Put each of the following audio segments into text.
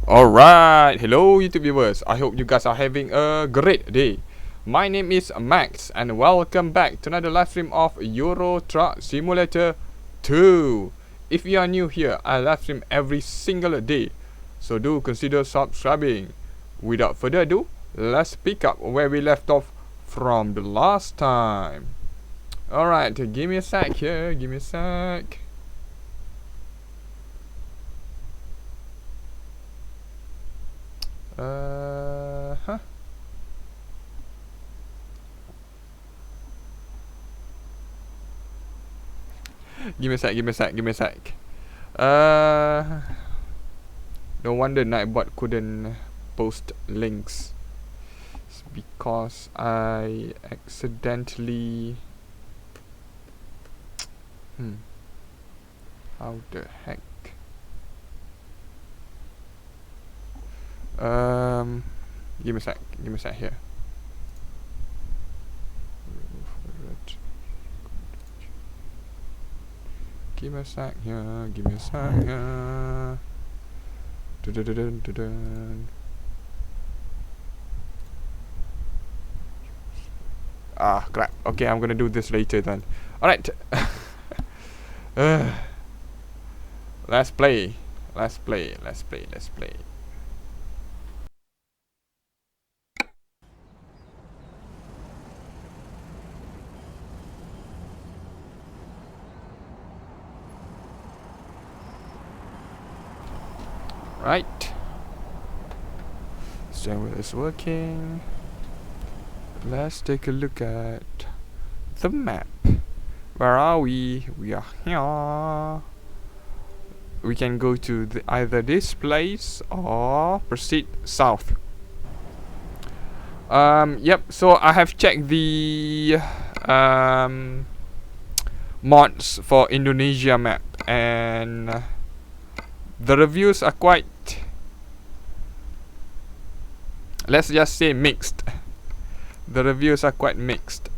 Alright, hello YouTube viewers. I hope you guys are having a great day. My name is Max and welcome back to another live stream of Euro Truck Simulator 2. If you are new here, I live stream every single day, so do consider subscribing. Without further ado, let's pick up where we left off from the last time. Alright, give me a sec here, give me a sec. Huh? Give me a sec. No wonder Nightbot couldn't post links. It's because I accidentally... How the heck? Give me a sec here. Give me a sec here. Dun-dun-dun-dun-dun. Ah, crap. Okay, I'm gonna do this later then. Alright. Let's play. Let's play. Let's play. Let's play. Right. Server is working. Let's take a look at the map. Where are we? We are here. We can go to either this place or proceed south. Yep, so I have checked the mods for Indonesia map, and the reviews are quite, let's just say, mixed. The reviews are quite mixed.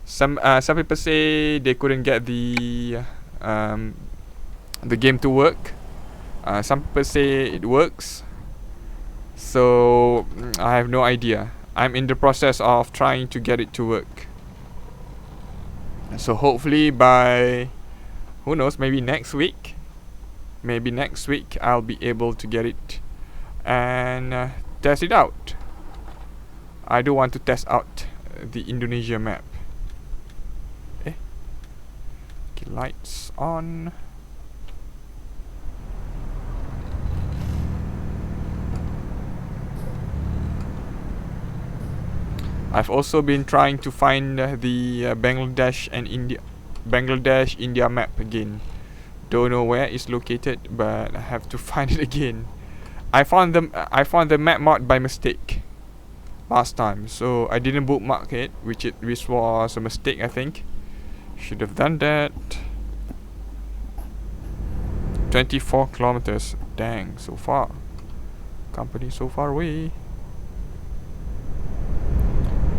Some people say they couldn't get the game to work. Some people say it works. So I have no idea. I'm in the process of trying to get it to work. So hopefully by, who knows, maybe next week. Maybe next week I'll be able to get it and test it out. I do want to test out the Indonesia map. Okay, lights on. I've also been trying to find the Bangladesh India map again. Don't know where it's located, but I have to find it again. I found the map mod by mistake last time, so I didn't bookmark it, which was a mistake, I think. Should have done that. 24 kilometers. Dang, so far. Company so far away.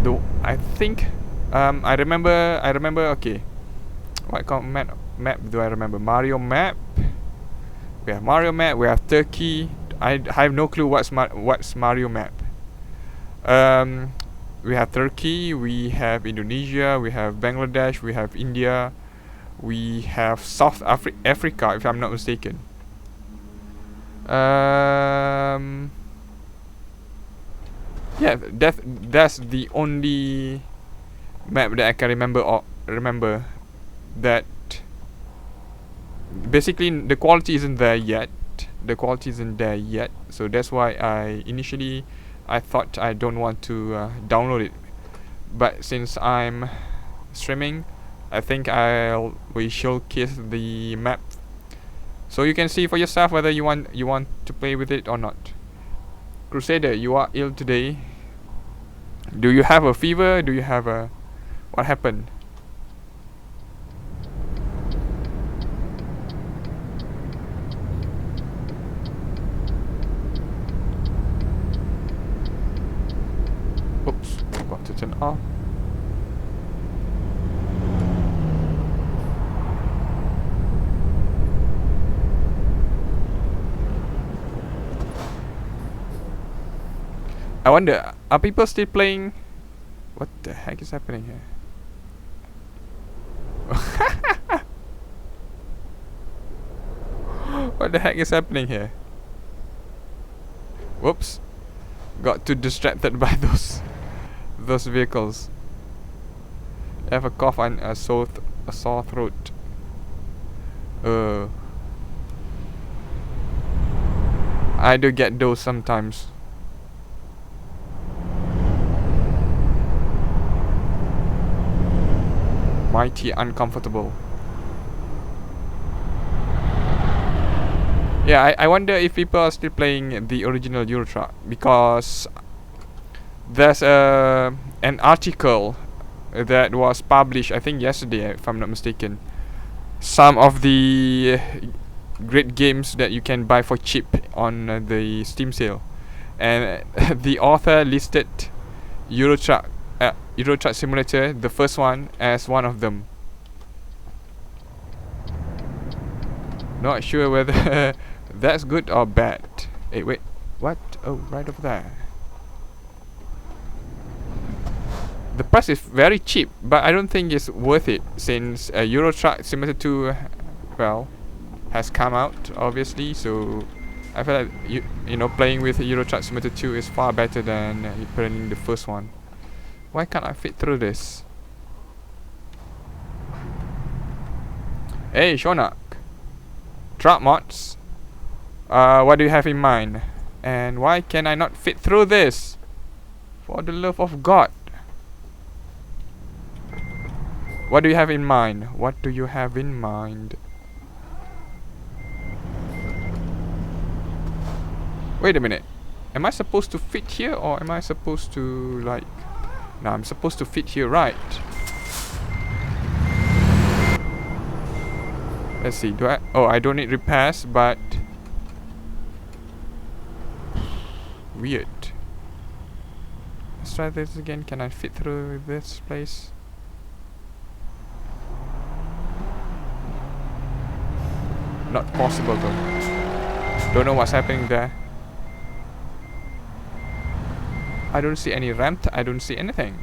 Though I think I remember, okay. What kind of map do I remember? Mario map. We have Mario map, we have Turkey. I have no clue what's Mario map. We have Turkey, we have Indonesia, we have Bangladesh, we have India, we have South Africa, if I'm not mistaken. Yeah, that's the only map that I can remember that basically the quality isn't there yet. So that's why I thought I don't want to download it. But since I'm streaming, I think we showcase the map, so you can see for yourself whether you want to play with it or not. Crusader, you are ill today. Do you have a fever? Do you have a... What happened? Oops, got to turn off. I wonder, are people still playing? What the heck is happening here? What the heck is happening here? Whoops. Got too distracted by those vehicles. I have a cough and a sore throat. I do get those sometimes. Mighty uncomfortable. Yeah, I wonder if people are still playing the original Euro Truck, because there's an article that was published, I think yesterday, if I'm not mistaken. Some of the great games that you can buy for cheap on the Steam sale, and the author listed Euro Truck Simulator, the first one, as one of them. Not sure whether that's good or bad. Hey, wait. What? Oh, right over there. The price is very cheap, but I don't think it's worth it since Euro Truck Simulator 2, well, has come out, obviously. So I feel like you know, playing with Euro Truck Simulator 2 is far better than playing the first one. Why can't I fit through this? Hey, Shonak. Truck mods. What do you have in mind? And why can I not fit through this? For the love of God. What do you have in mind? What do you have in mind? Wait a minute. Am I supposed to fit here, or am I supposed to like... No, I'm supposed to fit here, right? Let's see, do I... Oh, I don't need repairs, but... Weird. Let's try this again. Can I fit through this place? Not possible though. Don't know what's happening there. I don't see any ramp. I don't see anything.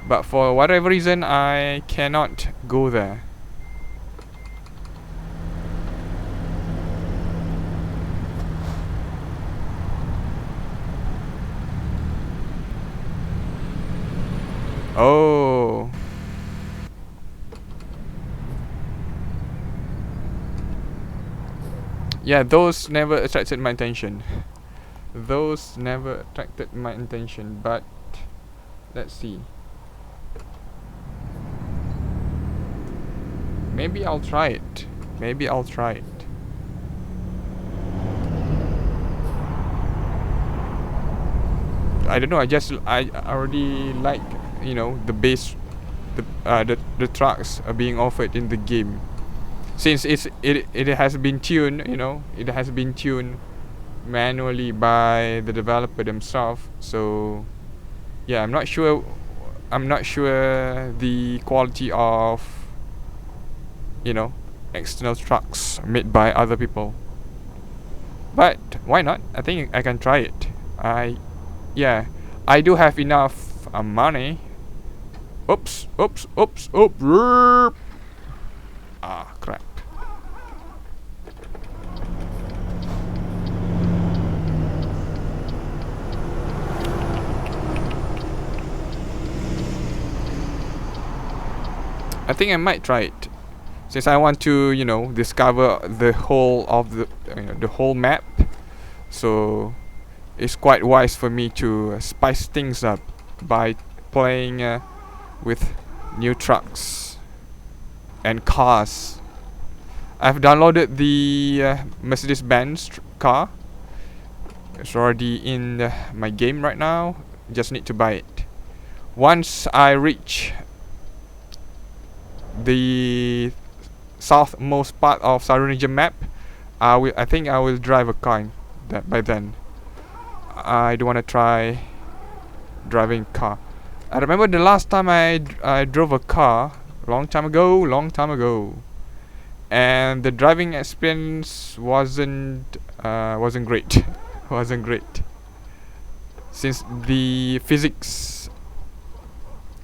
But for whatever reason, I cannot go there. Oh. Yeah, those never attracted my attention. Those never attracted my attention, but let's see. Maybe I'll try it. Maybe I'll try it. I don't know, I already like, you know, the base, the trucks are being offered in the game. Since it has been tuned, you know, it has been tuned manually by the developer themselves. So yeah, I'm not sure the quality of, you know, external trucks made by other people. But why not? I think I can try it. Yeah, I do have enough money. Oops. Ah, crap. I think I might try it, since I want to, you know, discover the whole of the whole map. So it's quite wise for me to spice things up by playing with new trucks and cars. I've downloaded the Mercedes-Benz car. It's already in my game right now. Just need to buy it. Once I reach the southmost part of Sarunia map, I think I will drive a car by then. I do want to try driving car. I remember the last time I drove a car, long time ago, and the driving experience wasn't great. Wasn't great, since the physics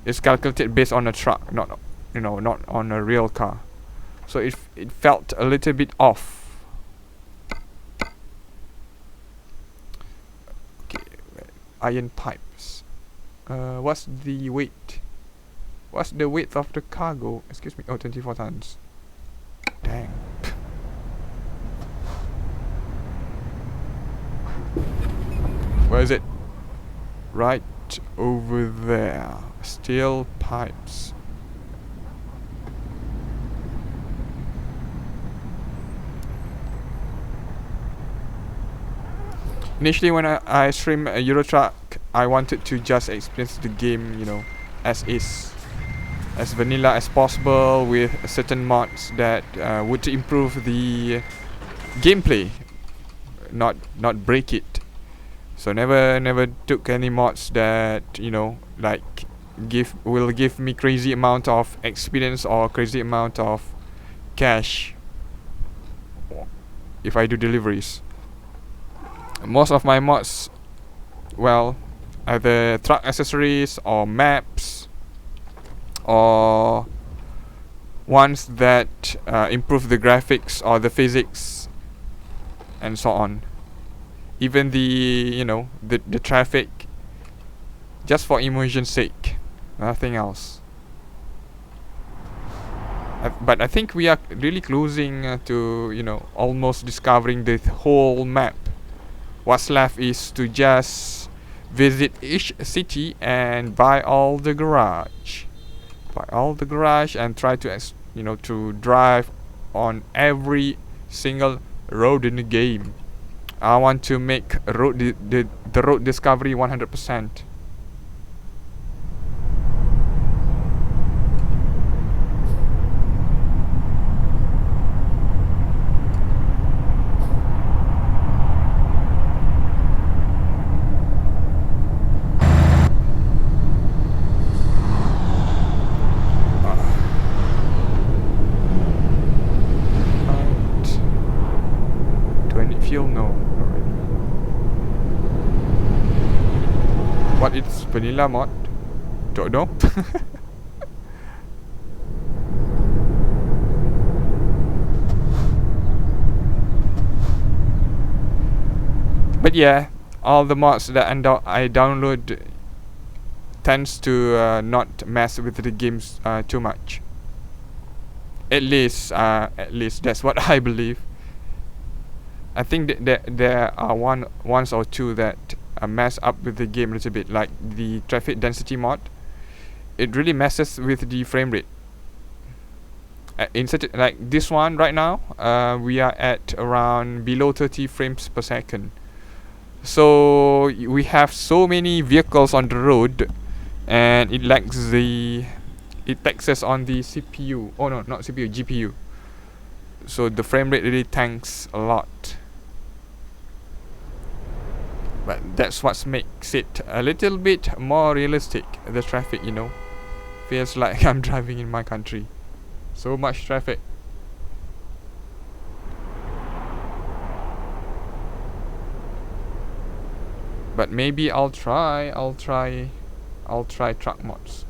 is calculated based on a truck, not on a real car. So it felt a little bit off. Okay, iron pipes. What's the weight? What's the width of the cargo? Excuse me. Oh, 24 tons. Dang. Where is it? Right over there. Steel pipes. Initially, when I stream a Euro Truck, I wanted to just experience the game, you know, as is, as vanilla as possible, with certain mods that would improve the gameplay, not break it. So never took any mods that, you know, like will give me crazy amount of experience or crazy amount of cash if I do deliveries. most of my mods, well, either truck accessories or maps or ones that improve the graphics or the physics and so on. Even the the traffic, just for immersion's sake, nothing else. But I think we are really closing to almost discovering the whole map. What's left is to just visit each city and buy all the garage, and try to to drive on every single road in the game. I want to make the road discovery 100%. Fuel? No, already. What, it's vanilla mod? Don't know. But yeah, all the mods that I download tends to not mess with the games too much. At least that's what I believe. I think that there are ones or two that mess up with the game a little bit, like the traffic density mod. It really messes with the frame rate. In such like this one right now, we are at around below 30 frames per second. So we have so many vehicles on the road, and it taxes on the CPU. Oh no, not CPU, GPU. So the frame rate really tanks a lot. But that's what makes it a little bit more realistic. The traffic, feels like I'm driving in my country. So much traffic. But maybe I'll try truck mods.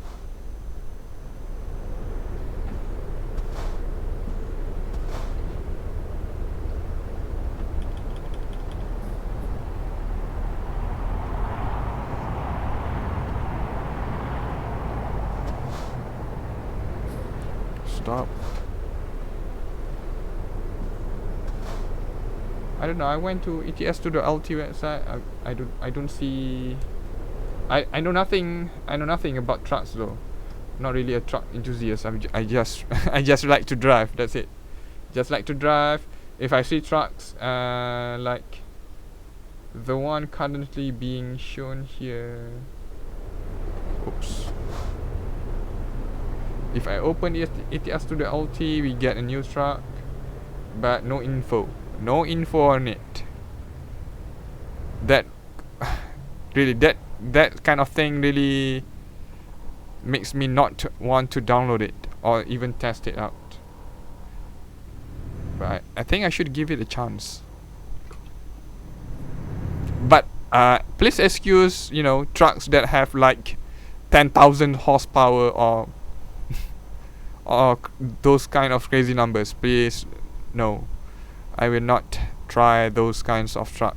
Stop. I don't know. I went to ETS to the LT website. I don't see. I know nothing. I know nothing about trucks though. Not really a truck enthusiast. I just I just like to drive. That's it. Just like to drive. If I see trucks, like the one currently being shown here. Oops. If I open ETS to the LT, we get a new truck, but no info. No info on it. That really that kind of thing really makes me not want to download it or even test it out. But I think I should give it a chance. But please excuse trucks that have like 10,000 horsepower or those kind of crazy numbers. Please, no, I will not try those kinds of truck.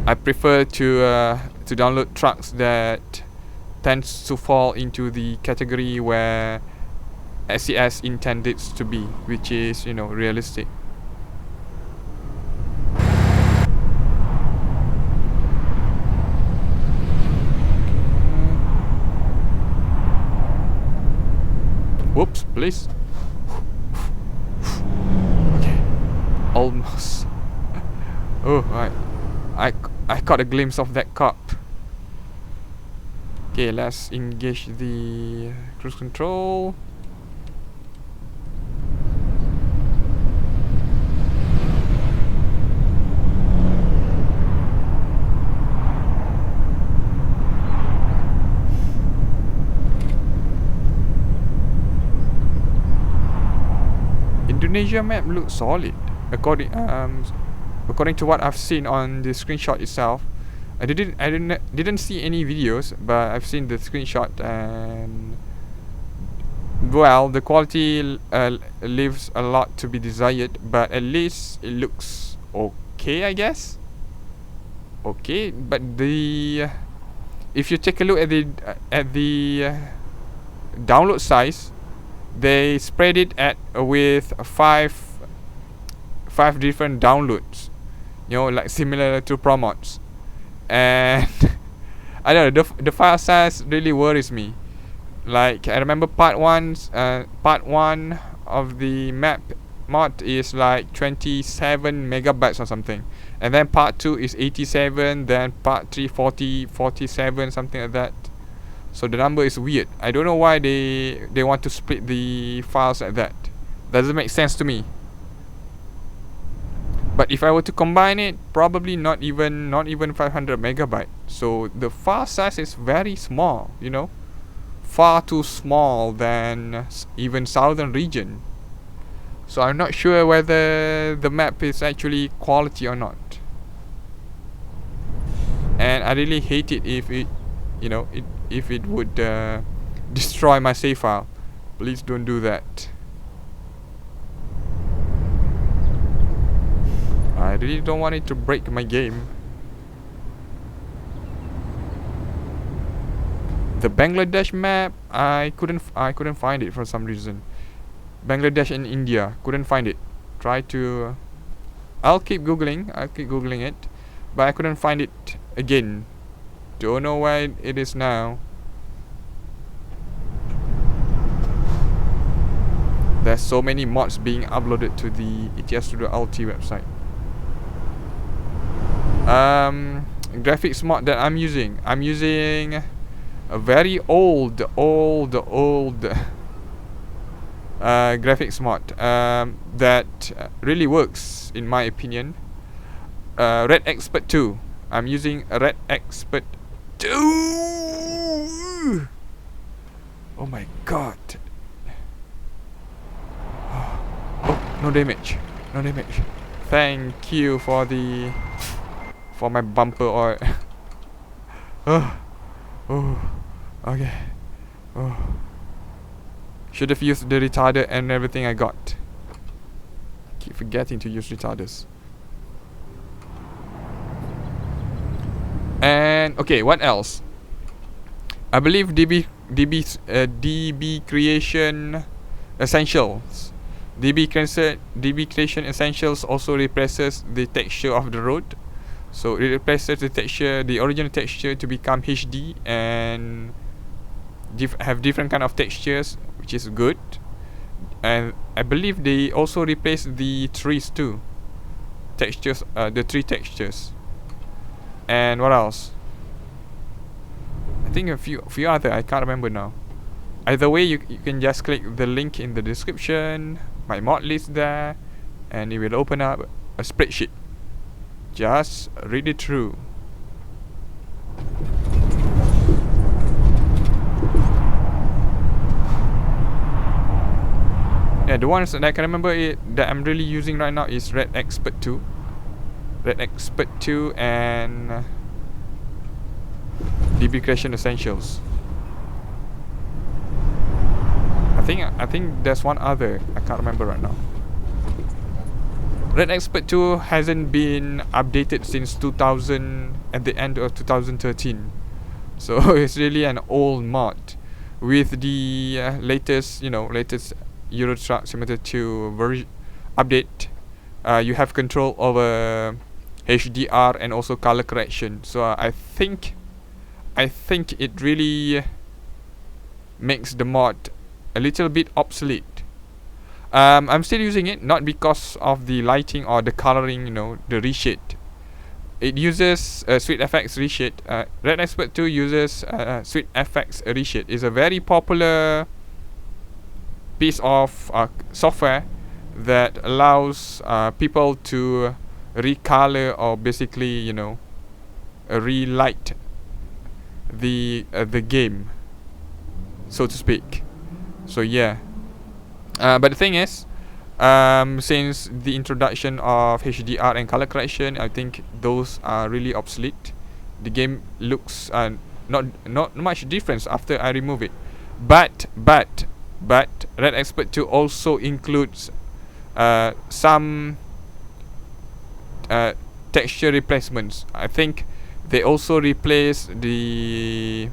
I prefer to download trucks that tends to fall into the category where SES intended to be, which is realistic. Whoops, please. Okay, almost. Oh, right. I caught a glimpse of that cop. Okay, let's engage the cruise control. Indonesia map looks solid according to what I've seen on the screenshot itself. I didn't see any videos, but I've seen the screenshot, and well, the quality leaves a lot to be desired, but at least it looks okay, I guess. Okay, but if you take a look at the download size, they spread it with five different downloads, like similar to Promods. And I don't know, the file size really worries me. Like, I remember part one of the map mod is like 27 megabytes or something, and then part 2 is 87, then part 3 47, something like that. So the number is weird. I don't know why they want to split the files like that. Doesn't make sense to me. But if I were to combine it, probably not even 500 megabytes. So the file size is very small, far too small than even southern region. So I'm not sure whether the map is actually quality or not. And I really hate it if it would destroy my save file. Please don't do that. I really don't want it to break my game. The Bangladesh map, I couldn't find it for some reason. Bangladesh and India, couldn't find it. I'll keep googling it, but I couldn't find it again. Don't know where it is now. There's so many mods being uploaded to the ETS Studio LT website. Graphics mod that I'm using a very old graphics mod that really works in my opinion. Red Expert 2. I'm using Red Expert 2. Oh my god. Oh, no damage. Thank you for my bumper oil. Okay. Should have used the retarder and everything I got. Keep forgetting to use retarders. And okay, what else? I believe DB creation essentials. DB creation essentials also replaces the texture of the road. So it replaces the original texture to become HD and have different kind of textures, which is good. And I believe they also replace the trees too. Textures, the tree textures. And what else? I think a few other, I can't remember now. Either way, you can just click the link in the description, my mod list there, and it will open up a spreadsheet. Just read it through. Yeah, the ones that I can remember that I'm really using right now is Red Expert 2. Red Expert 2 and DB Creation Essentials. I think there's one other, I can't remember right now. Red Expert 2 hasn't been updated since 2000, at the end of 2013. So it's really an old mod. With the latest Euro Truck Simulator 2 version update, you have control over HDR and also color correction. So I think it really makes the mod a little bit obsolete. I'm still using it, not because of the lighting or the coloring, the reshade. It uses Sweet FX reshade. Red Expert 2 uses Sweet FX reshade. It's a very popular piece of software that allows people to recolor or basically, relight the game, so to speak. So yeah. But the thing is, Since the introduction of HDR and color correction, I think those are really obsolete. The game looks not much difference after I remove it. But Red Expert 2 also includes some texture replacements. I think they also replace the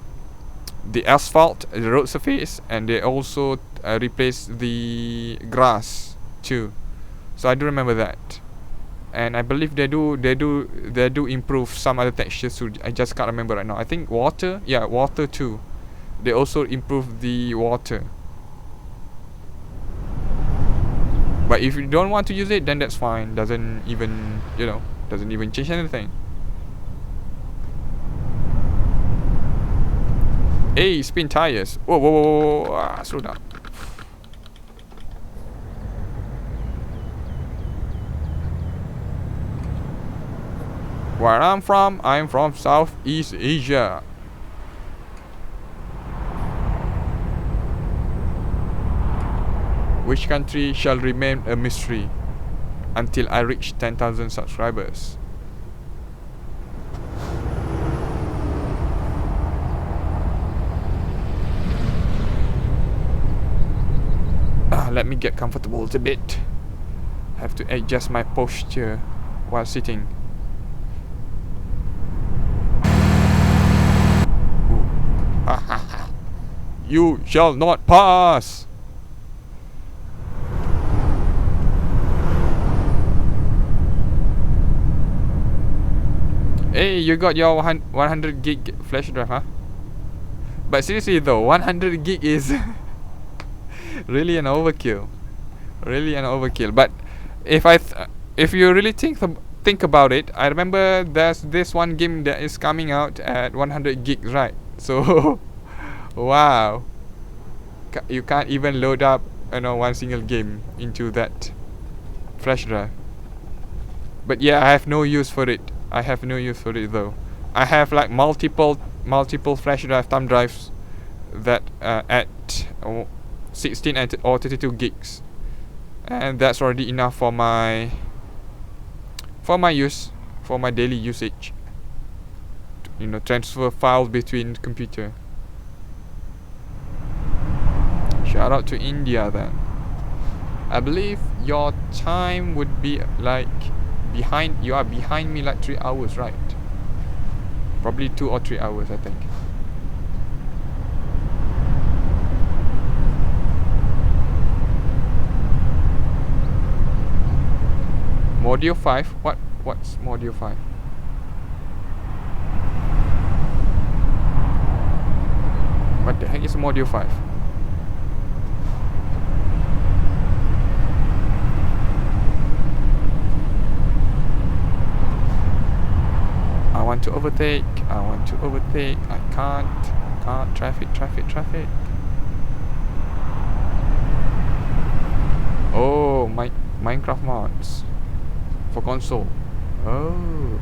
asphalt, the road surface, and they also replace the grass too. So I do remember that, and I believe they do improve some other textures too. I just can't remember right now. I think water, yeah, water too. They also improve the water. But if you don't want to use it, then that's fine. Doesn't even change anything. Hey, spin tires. Whoa. Slow down. Where I'm from Southeast Asia. Which country shall remain a mystery until I reach 10,000 subscribers? Let me get comfortable a little bit. Have to adjust my posture while sitting. You shall not pass. Hey, you got your 100 gig flash drive, huh? But seriously though, 100 gig is really an overkill. But if you really think about it, I remember there's this one game that is coming out at 100 gigs, right? So wow, you can't even load up one single game into that flash drive. But yeah, I have no use for it. Though. I have like multiple flash drive thumb drives that at 16 or 32 gigs, and that's already enough for my use, for my daily usage. Transfer files between computer. Shout out to India then. I believe your time would be like you are behind me like 3 hours, right? Probably 2 or 3 hours, I think. Module 5? What's Module 5? What the heck is Module 5? I want to overtake. I can't. Traffic. Oh, Minecraft mods for console. Oh.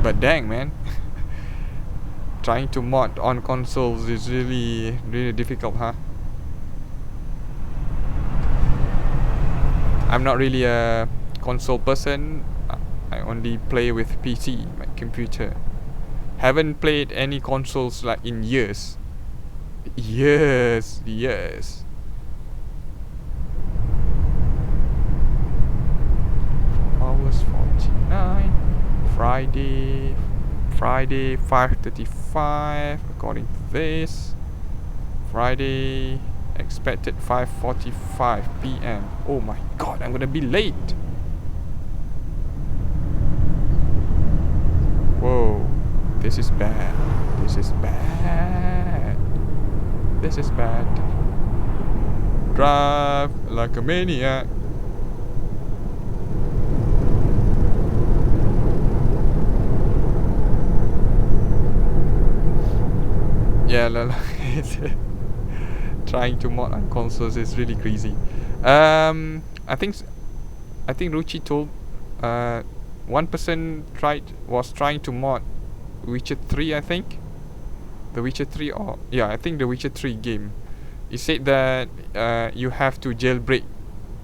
But dang, man. Trying to mod on consoles is really difficult, huh? I'm not really a console person. I only play with PC, my computer. Haven't played any consoles like in years. Years. Hours 49. Friday 5:35 according to this. Friday expected 5:45 PM. Oh my god, I'm gonna be late. Whoa, this is bad. Drive like a maniac. Yeah, trying to mod on consoles is really crazy. I think Ruchi told one person was trying to mod Witcher 3, I think. The Witcher 3, or yeah, I think the Witcher 3 game. It said that you have to jailbreak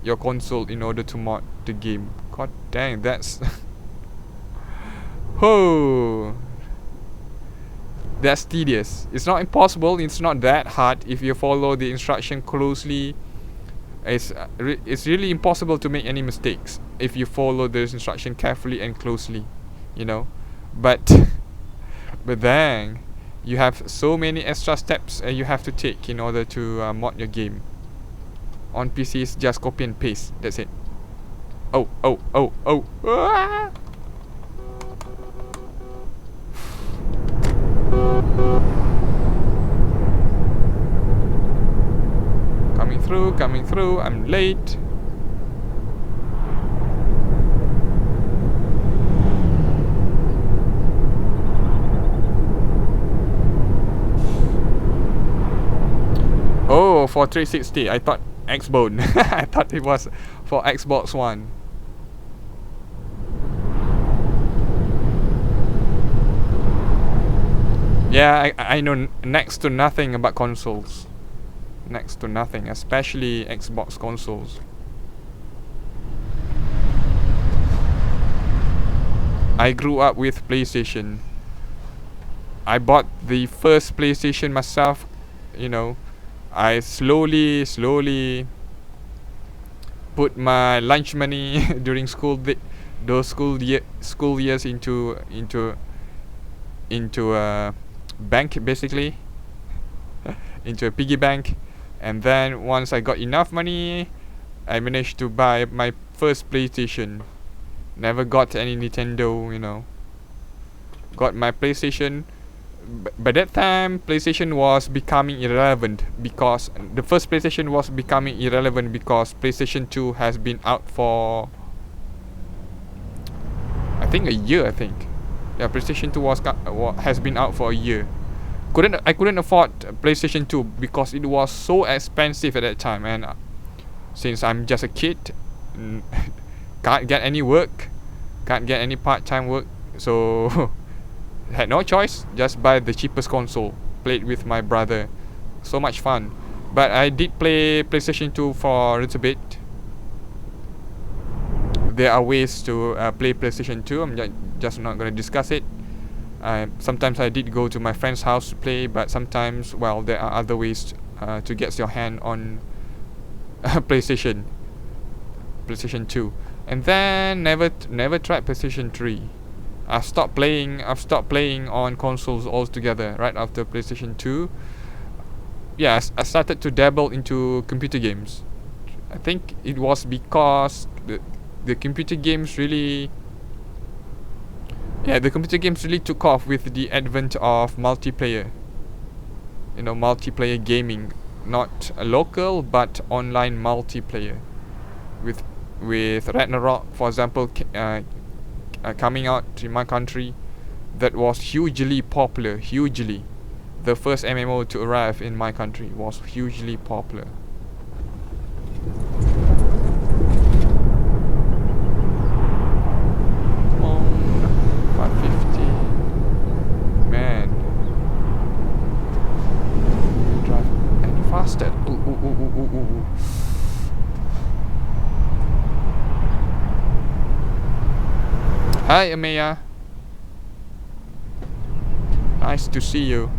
your console in order to mod the game. God dang, that's oh, that's tedious. It's not impossible. It's not that hard if you follow the instruction closely. It's really impossible to make any mistakes if you follow those instruction carefully and closely, you know. But but then you have so many extra steps you have to take in order to mod your game. On PCs, just copy and paste. That's it. Oh, oh, oh, oh. Ah! Coming through. I'm late. Oh, for 360. I thought Xbone. I thought it was for Xbox One. Yeah, I know next to nothing about consoles. Next to nothing, especially Xbox consoles. I grew up with PlayStation. I bought the first PlayStation myself, you know. I slowly put my lunch money during those school years into a bank, basically. Into a piggy bank. And then once I got enough money, I managed to buy my first PlayStation. Never got any Nintendo, you know. Got my PlayStation. By that time, PlayStation was becoming irrelevant because the first PlayStation was becoming irrelevant because PlayStation 2 has been out for, I think, a year. Yeah, PlayStation 2 has been out for a year. I couldn't afford PlayStation 2 because it was so expensive at that time, and since I'm just a kid, can't get any work, can't get any part-time work, so had no choice, just buy the cheapest console, played with my brother. So much fun. But I did play PlayStation 2 for a little bit. There are ways to play PlayStation 2. I'm just not going to discuss it. Sometimes I did go to my friend's house to play, but sometimes, well, there are other ways to get your hand on PlayStation 2. And then never tried PlayStation 3. I've stopped playing on consoles altogether right after PlayStation 2. Yeah, I started to dabble into computer games. I think it was because the computer games really took off with the advent of multiplayer. You know, multiplayer gaming, not local but online multiplayer. With Ragnarok, for example, coming out in my country, that was hugely popular. The first MMO to arrive in my country was hugely popular. Come on, 550. Man, drive any faster? Ooh. Hi, Amaya. Nice to see you.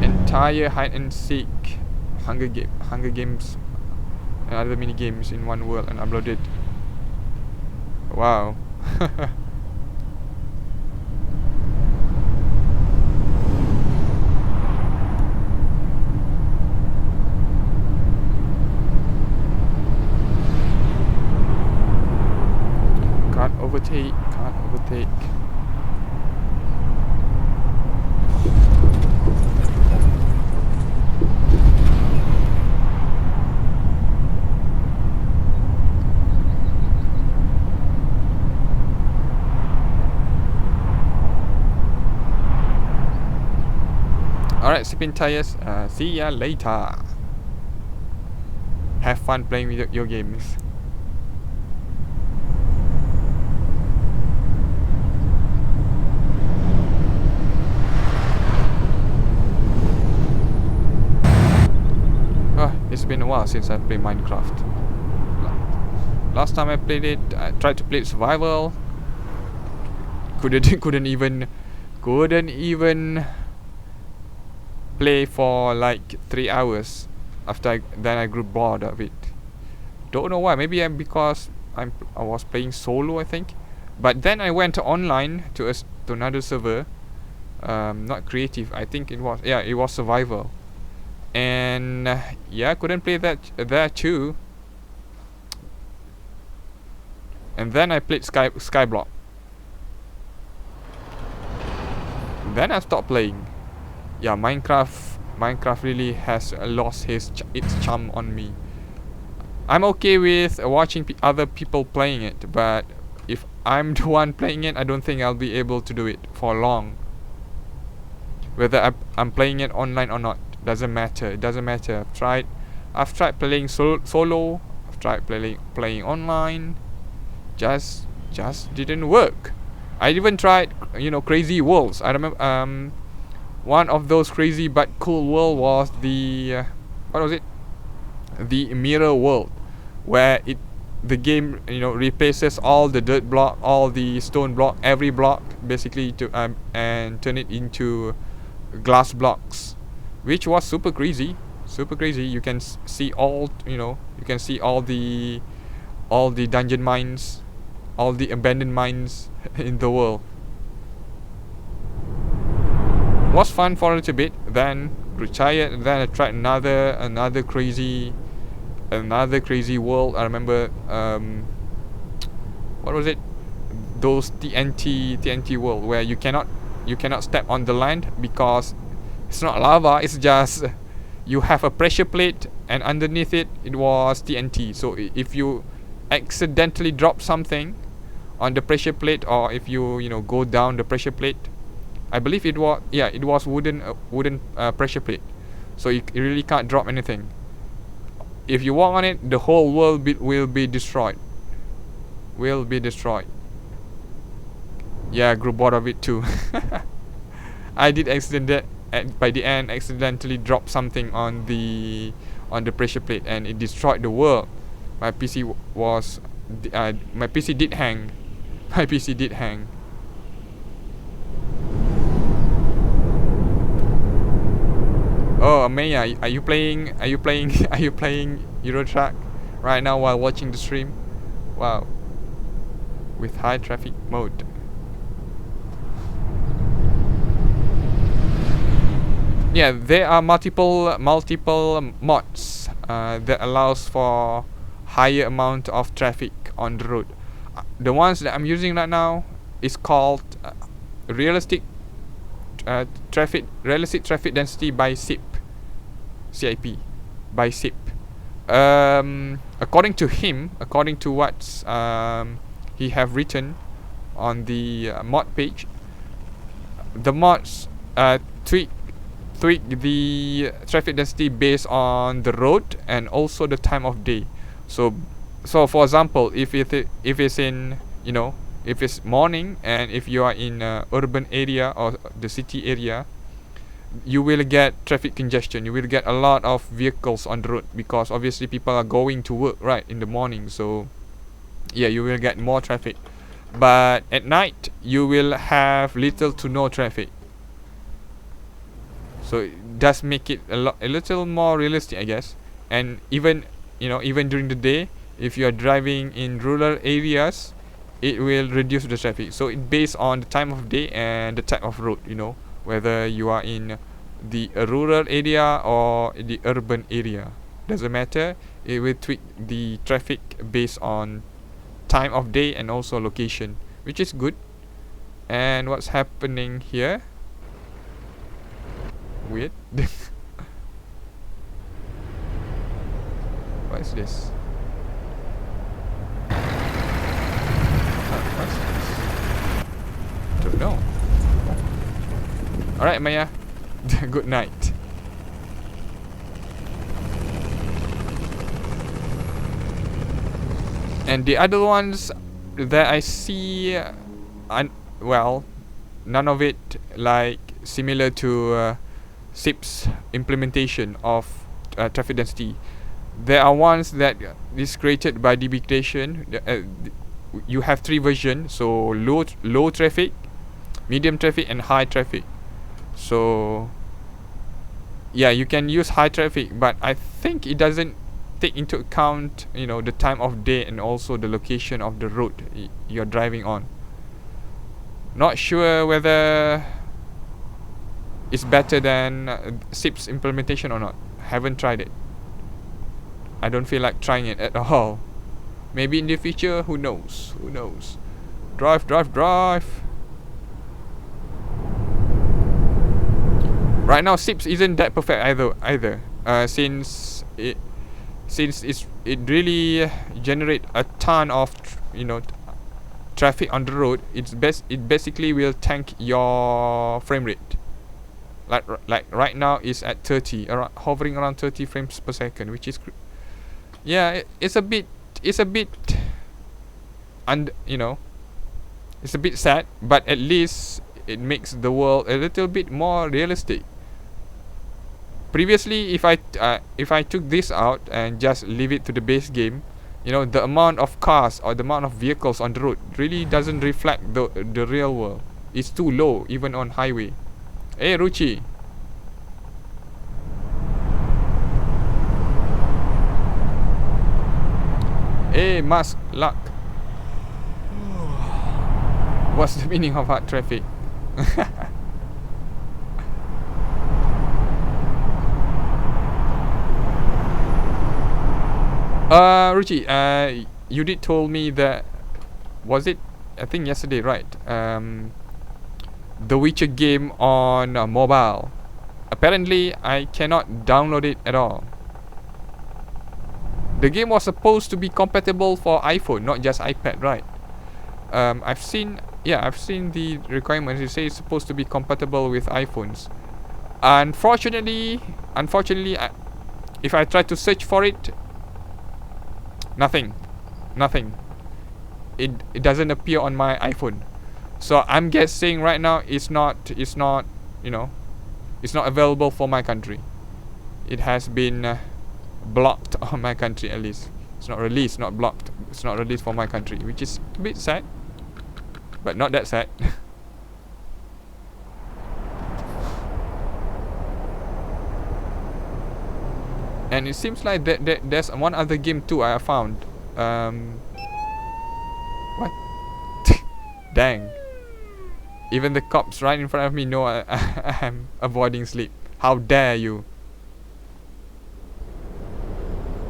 Entire hide and seek, Hunger Games, and other mini games in one world and uploaded. Wow. Can't overtake. Alright, spin tires. See ya later. Have fun playing with your games. It's been a while since I played Minecraft. Last time I played it, I tried to play survival. Couldn't even play for like 3 hours. Then I grew bored of it. Don't know why. Maybe because I was playing solo, I think. But then I went online to another server. Not creative. I think it was survival. And yeah, I couldn't play that there too. And then I played Skyblock. Then I stopped playing. Yeah, Minecraft really has lost its charm on me. I'm okay with watching other people playing it, but if I'm the one playing it, I don't think I'll be able to do it for long. Whether I'm playing it online or not, doesn't matter. It doesn't matter. I've tried playing solo. I've tried playing online. Just didn't work. I even tried, crazy worlds. I remember one of those crazy but cool world was the what was it? The mirror world, where the game replaces all the dirt block, all the stone block, every block basically and turn it into glass blocks, which was super crazy. You can see all the dungeon mines, all the abandoned mines in the world. Was fun for a little bit, then retired, and then I tried another crazy world. I remember what was it? Those TNT world where you cannot step on the land because it's not lava, it's just you have a pressure plate and underneath it was TNT. So if you accidentally drop something on the pressure plate, or if you go down the pressure plate, I believe it was wooden pressure plate, so you really can't drop anything. If you walk on it, the whole world will be destroyed. Yeah, I grew bored of it too. I did by the end accidentally drop something on the pressure plate and it destroyed the world. My PC did hang. Oh, Amaya, are you playing Euro Truck right now while watching the stream? Wow. With high traffic mode. Yeah, there are multiple mods that allows for higher amount of traffic on the road. The ones that I'm using right now is called realistic traffic density by CIP by CIP. According to what he have written on the mod page, the mods tweak the traffic density based on the road and also the time of day. So for example, if it's morning and if you are in urban area or the city area, you will get traffic congestion. You will get a lot of vehicles on the road because obviously people are going to work right in the morning. So yeah, you will get more traffic. But at night you will have little to no traffic. So it does make it a little more realistic, I guess. And even during the day, if you are driving in rural areas, it will reduce the traffic. So it based on the time of day and the type of road, whether you are in the rural area or the urban area, doesn't matter. It will tweak the traffic based on time of day and also location, which is good. And what's happening here? Weird. What is this? What's this? Don't know. Alright, Maya. Good night. And the other ones that I see, well, none of it like similar to SIP's implementation of traffic density. There are ones that is created by DB Creation. You have 3 versions, so low traffic, medium traffic, and high traffic. So yeah, you can use high traffic, but I think it doesn't take into account, you know, the time of day and also the location of the road you're driving on. Not sure whether it's better than SIP's implementation or not. Haven't tried it. I don't feel like trying it at all. Maybe in the future, who knows? Who knows? Drive, drive, drive. Right now, SIPs isn't that perfect either. Since it really generate a ton of traffic on the road. It basically will tank your frame rate. Like right now is at 30, hovering around 30 frames per second, which is it's a bit and it's a bit sad, but at least it makes the world a little bit more realistic. Previously, if I took this out and just leave it to the base game, the amount of cars or the amount of vehicles on the road really doesn't reflect the real world. It's too low even on highway. Hey Ruchi. Hey Mask Luck. What's the meaning of hard traffic? Ruchi, you did told me that, was it, I think yesterday, right? The Witcher game on mobile. Apparently, I cannot download it at all. The game was supposed to be compatible for iPhone, not just iPad, right? I've seen the requirements. It says it's supposed to be compatible with iPhones. Unfortunately, if I try to search for it, nothing. It doesn't appear on my iPhone. So I'm guessing right now it's not available for my country. It has been blocked on my country, at least. It's not released, not blocked. It's not released for my country, which is a bit sad, but not that sad. And it seems like there's one other game too I found. What? Dang. Even the cops right in front of me know I'm avoiding sleep. How dare you?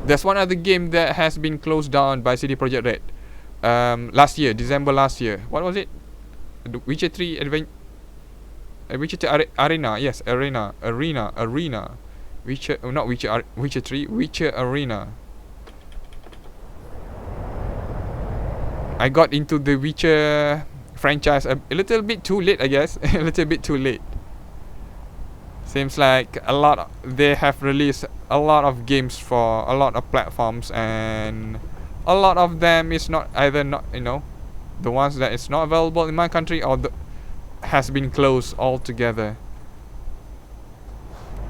There's one other game that has been closed down by CD Projekt Red. Last year, December last year. What was it? The Witcher 3 Arena. Yes, Arena. Witcher 3, Witcher Arena. I got into the Witcher franchise a little bit too late, I guess. A little bit too late. Seems like they have released a lot of games for a lot of platforms, and a lot of them is not the ones that is not available in my country, or has been closed altogether.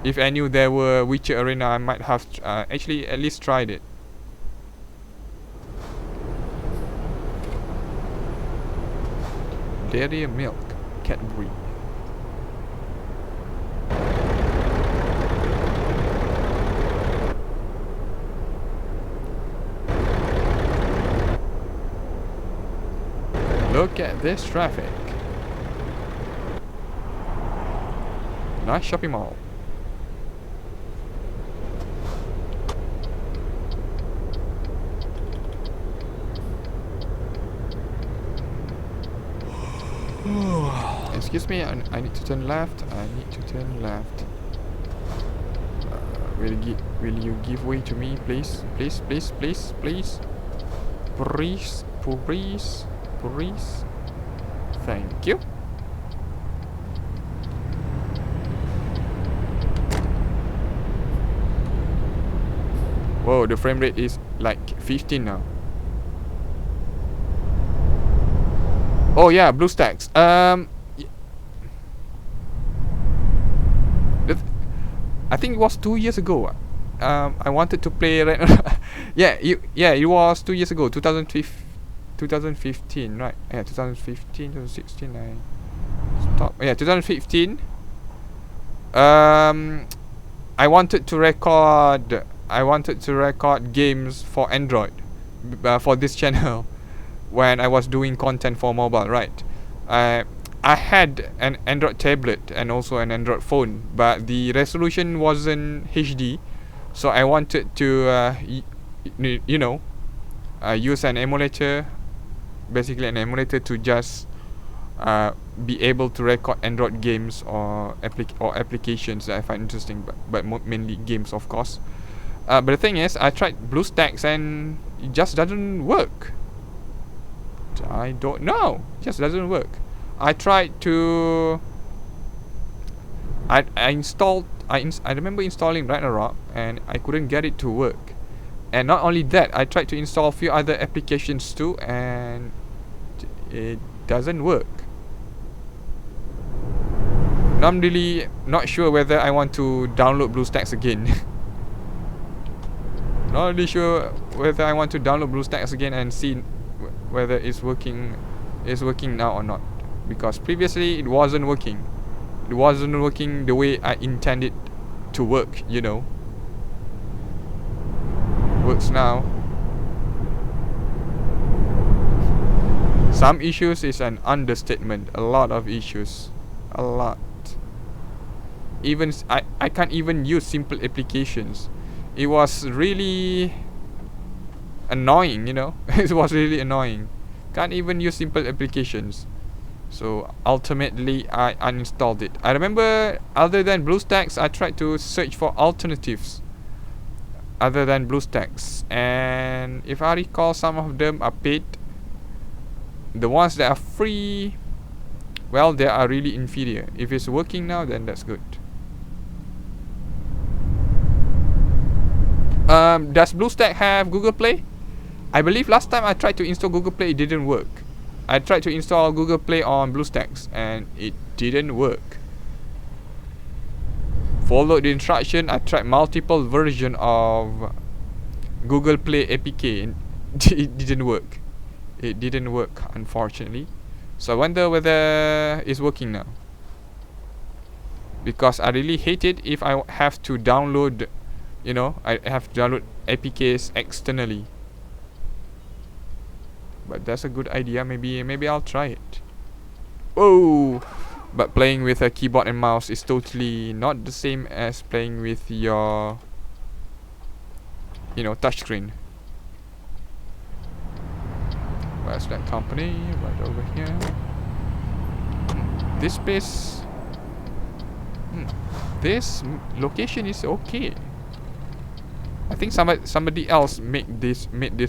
If I knew there were Witcher Arena, I might have actually at least tried it. Dairy milk, Cadbury. Look at this traffic. Nice shopping mall. Excuse me, I need to turn left. Will you give way to me, please? Please. Thank you. Whoa, the frame rate is like 15 now. Oh yeah, BlueStacks. I think it was 2 years ago. I wanted to play right. Yeah, it was 2 years ago, 2015, right? Yeah, 2015, 2016. I stopped. Yeah, 2015. I wanted to record. Games for Android, for this channel, when I was doing content for mobile, right? I had an Android tablet and also an Android phone, but the resolution wasn't HD, so I wanted to, use an emulator, basically an emulator to just be able to record Android games or applications that I find interesting, but mainly games, of course. But the thing is, I tried BlueStacks and it just doesn't work. I don't know, it just doesn't work. I tried to. I remember installing Ragnarok and I couldn't get it to work. And not only that, I tried to install a few other applications too, and it doesn't work. Now I'm really not sure whether I want to download BlueStacks again. Not really sure whether I want to download BlueStacks again and see whether it's working now or not. Because previously it wasn't working. It wasn't working the way I intended to work, you know. Works now. Some issues is an understatement. A lot of issues. A lot. Even I can't even use simple applications. It was really annoying, you know. It was really annoying. Can't even use simple applications. So ultimately I uninstalled it. I remember, other than BlueStacks, I tried to search for alternatives other than BlueStacks, and if I recall, some of them are paid. The ones that are free, well, they are really inferior. If it's working now, then that's good. Does BlueStack have Google Play? I believe last time I tried to install Google Play, it didn't work. I tried to install Google Play on BlueStacks and it didn't work. Followed the instruction. I tried multiple versions of Google Play APK and it didn't work. It didn't work, unfortunately. So I wonder whether it's working now, because I really hate it if I have to download, you know, I have to download APKs externally. But that's a good idea. Maybe I'll try it. Oh, but playing with a keyboard and mouse is totally not the same as playing with your, you know, touchscreen. Where's that company? Right over here. This place. This location is okay. I think somebody else made this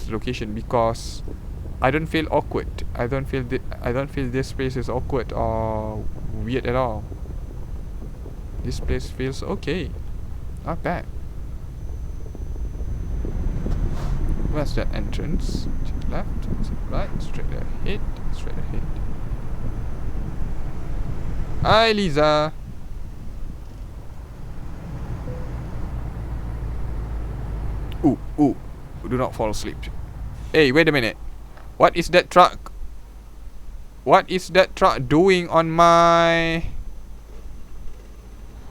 location, because I don't feel awkward. I don't feel this place is awkward or weird at all. This place feels okay. Not bad. Where's that entrance? To the left, to the right, straight ahead, straight ahead. Hi, Lisa. Ooh, do not fall asleep. Hey, wait a minute. What is that truck? What is that truck doing on my...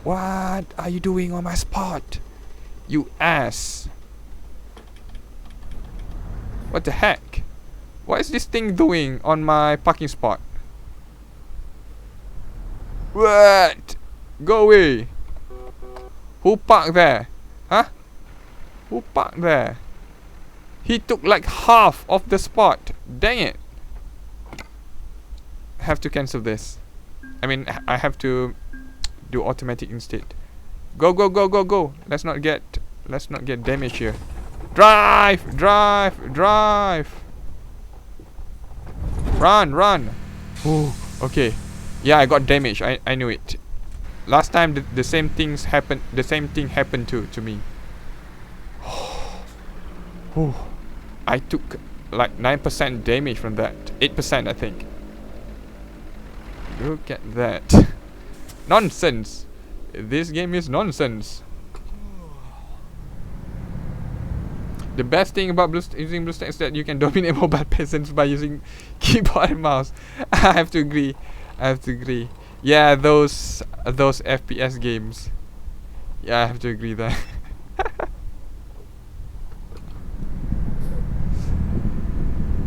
What are you doing on my spot? You ass. What the heck? What is this thing doing on my parking spot? What? Go away. Who parked there? Huh? Who parked there? He took like half of the spot. Dang it. I have to cancel this. I mean, I have to do automatic instead. Go, go, go, go, go. Let's not get damage here. Drive, drive, drive. Run, run. Ooh, okay. Yeah, I got damage. I knew it. Last time the same things happened. The same thing happened to me. Ooh. I took like 9% damage from that. 8%, I think. Look at that. Nonsense. This game is nonsense. The best thing about using BlueStacks is that you can dominate mobile peasants by using keyboard and mouse. I have to agree. I have to agree. Yeah, those FPS games. Yeah, I have to agree there.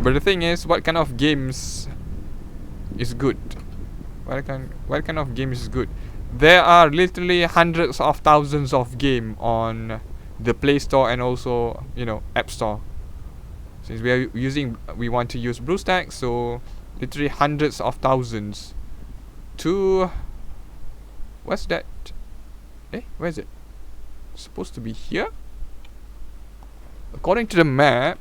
But the thing is, what kind of games is good? What kind of games is good? There are literally hundreds of thousands of game on the Play Store and also, you know, App Store. Since we want to use BlueStacks, so literally hundreds of thousands. What's that? Where is it? It's supposed to be here? According to the map.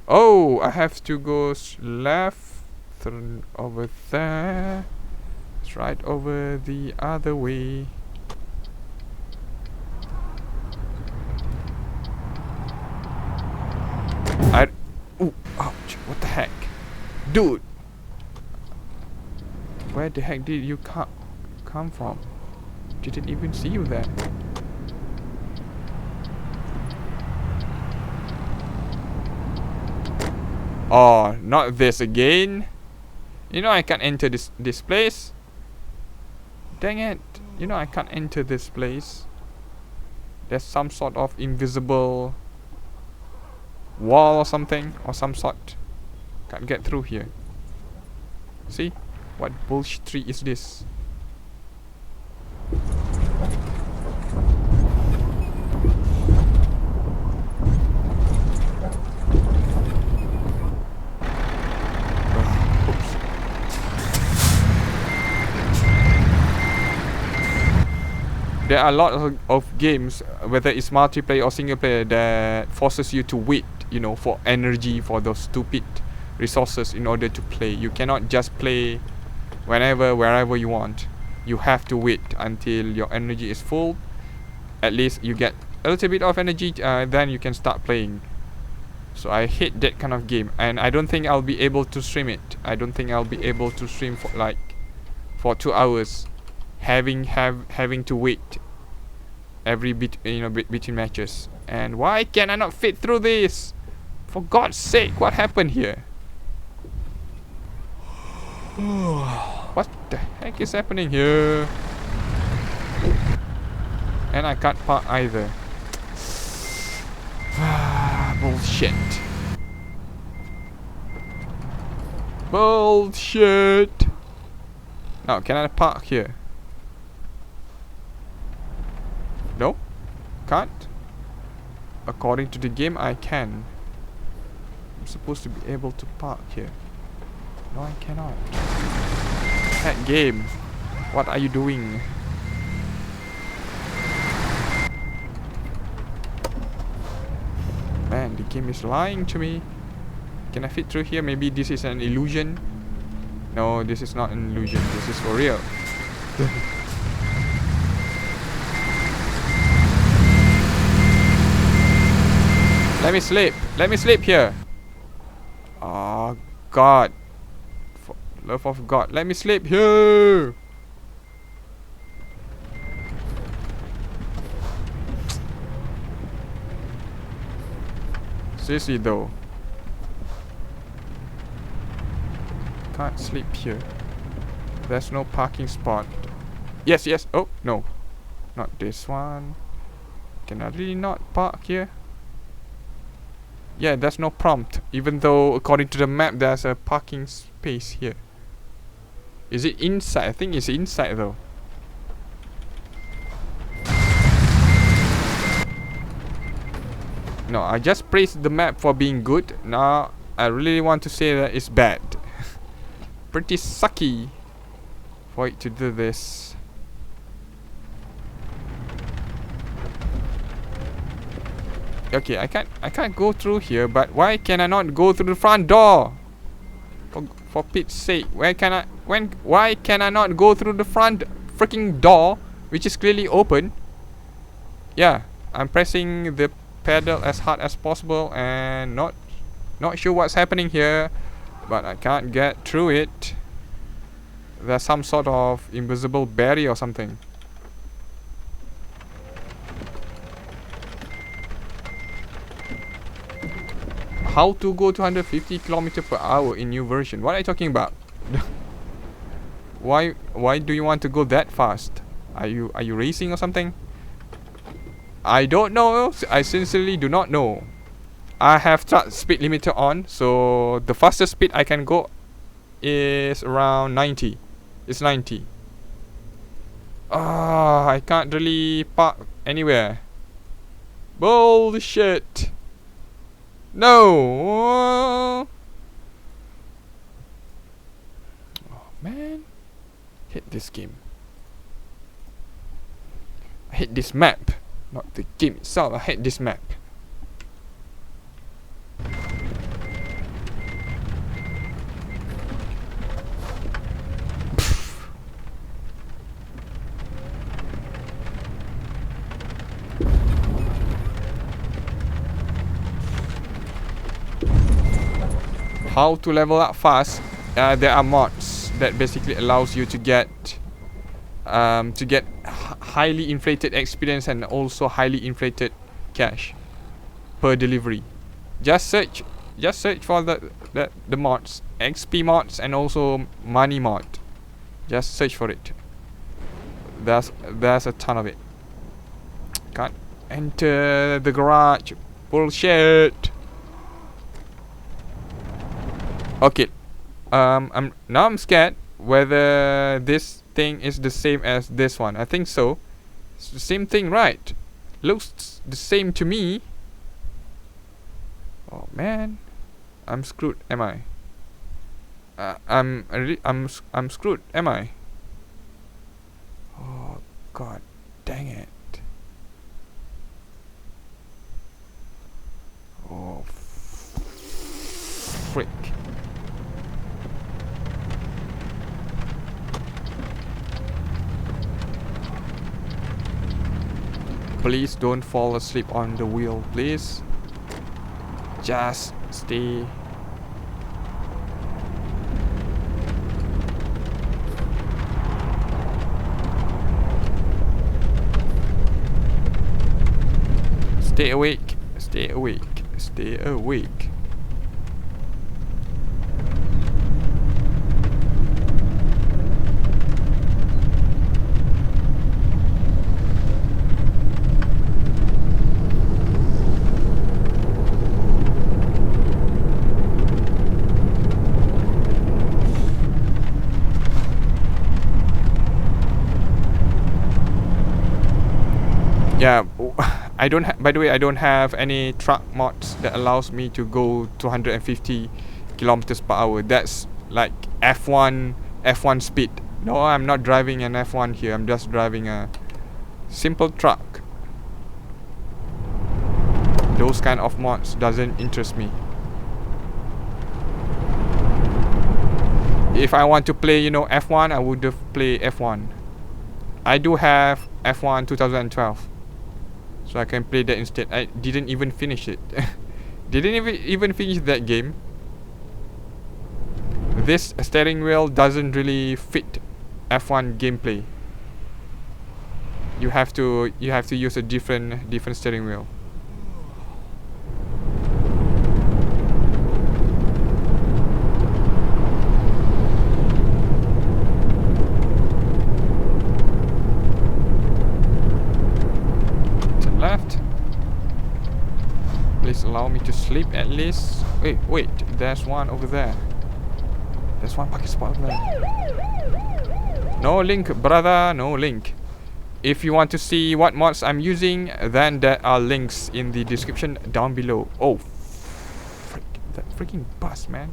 Oh, I have to go left, turn over there. It's right over the other way. Ooh, ouch, what the heck? Dude! Where the heck did you come from? Didn't even see you there. Oh, not this again. You know I can't enter this place. Dang it. You know I can't enter this place. There's some sort of invisible wall or something. Or some sort. Can't get through here. See? What bullshit tree is this? There are a lot of games, whether it's multiplayer or single player, that forces you to wait, you know, for energy, for those stupid resources in order to play. You cannot just play whenever, wherever you want. You have to wait until your energy is full. At least you get a little bit of energy, then you can start playing. So I hate that kind of game, and I don't think I'll be able to stream it. I don't think I'll be able to stream for 2 hours, having to wait every between matches. And why can I not fit through this? For God's sake, what happened here? What the heck is happening here? And I can't park either. Bullshit. Bullshit. Now, can I park here? No? Can't? According to the game, I can. I'm supposed to be able to park here. No, I cannot. That game. What are you doing? Man, the game is lying to me. Can I fit through here? Maybe this is an illusion. No, this is not an illusion. This is for real. Let me sleep. Let me sleep here. Oh, God. For love of God. Let me sleep here. Seriously though. Can't sleep here. There's no parking spot. Yes, yes. Oh, no. Not this one. Can I really not park here? Yeah, there's no prompt. Even though, according to the map, there's a parking space here. Is it inside? I think it's inside though. No, I just praised the map for being good. Now, I really want to say that it's bad. Pretty sucky for it to do this. Okay, I can't go through here, but why can I not go through the front door? For Pete's sake, why can I not go through the front freaking door, which is clearly open? Yeah, I'm pressing the pedal as hard as possible and not sure what's happening here, but I can't get through it. There's some sort of invisible barrier or something. How to go 250 km/h in new version? What are you talking about? Why do you want to go that fast? Are you racing or something? I don't know. I sincerely do not know. I have truck speed limiter on, so the fastest speed I can go is around 90. It's 90. I can't really park anywhere. Bullshit. No. Oh man. Hate this game. I hate this map. Not the game itself. I hate this map. How to level up fast? There are mods that basically allows you to get highly inflated experience and also highly inflated cash per delivery. Just search for the mods, XP mods and also money mod. Just search for it. There's a ton of it. Can't enter the garage. Bullshit. Okay, I'm scared whether this thing is the same as this one. I think so. It's the same thing, right? Looks the same to me. Oh man, I'm screwed. Am I? I'm screwed. Am I? Oh god, dang it. Oh frick. Please don't fall asleep on the wheel, please. Just stay. Stay awake. Stay awake. Stay awake. Yeah, I don't. By the way, I don't have any truck mods that allows me to go 250 km/h. That's like F1 speed. No, I'm not driving an F1 here. I'm just driving a simple truck. Those kind of mods doesn't interest me. If I want to play, you know, F1, I would have play F1. I do have F1 2012. So I can play that instead. I didn't even finish it. Didn't even finish that game. This steering wheel doesn't really fit F1 gameplay. You have to use a different steering wheel. Left. Please allow me to sleep at least. Wait, there's one over there. There's one parking spot over there. No link, brother, no link. If you want to see what mods I'm using, then there are links in the description down below. Oh, frick, that freaking bus, man.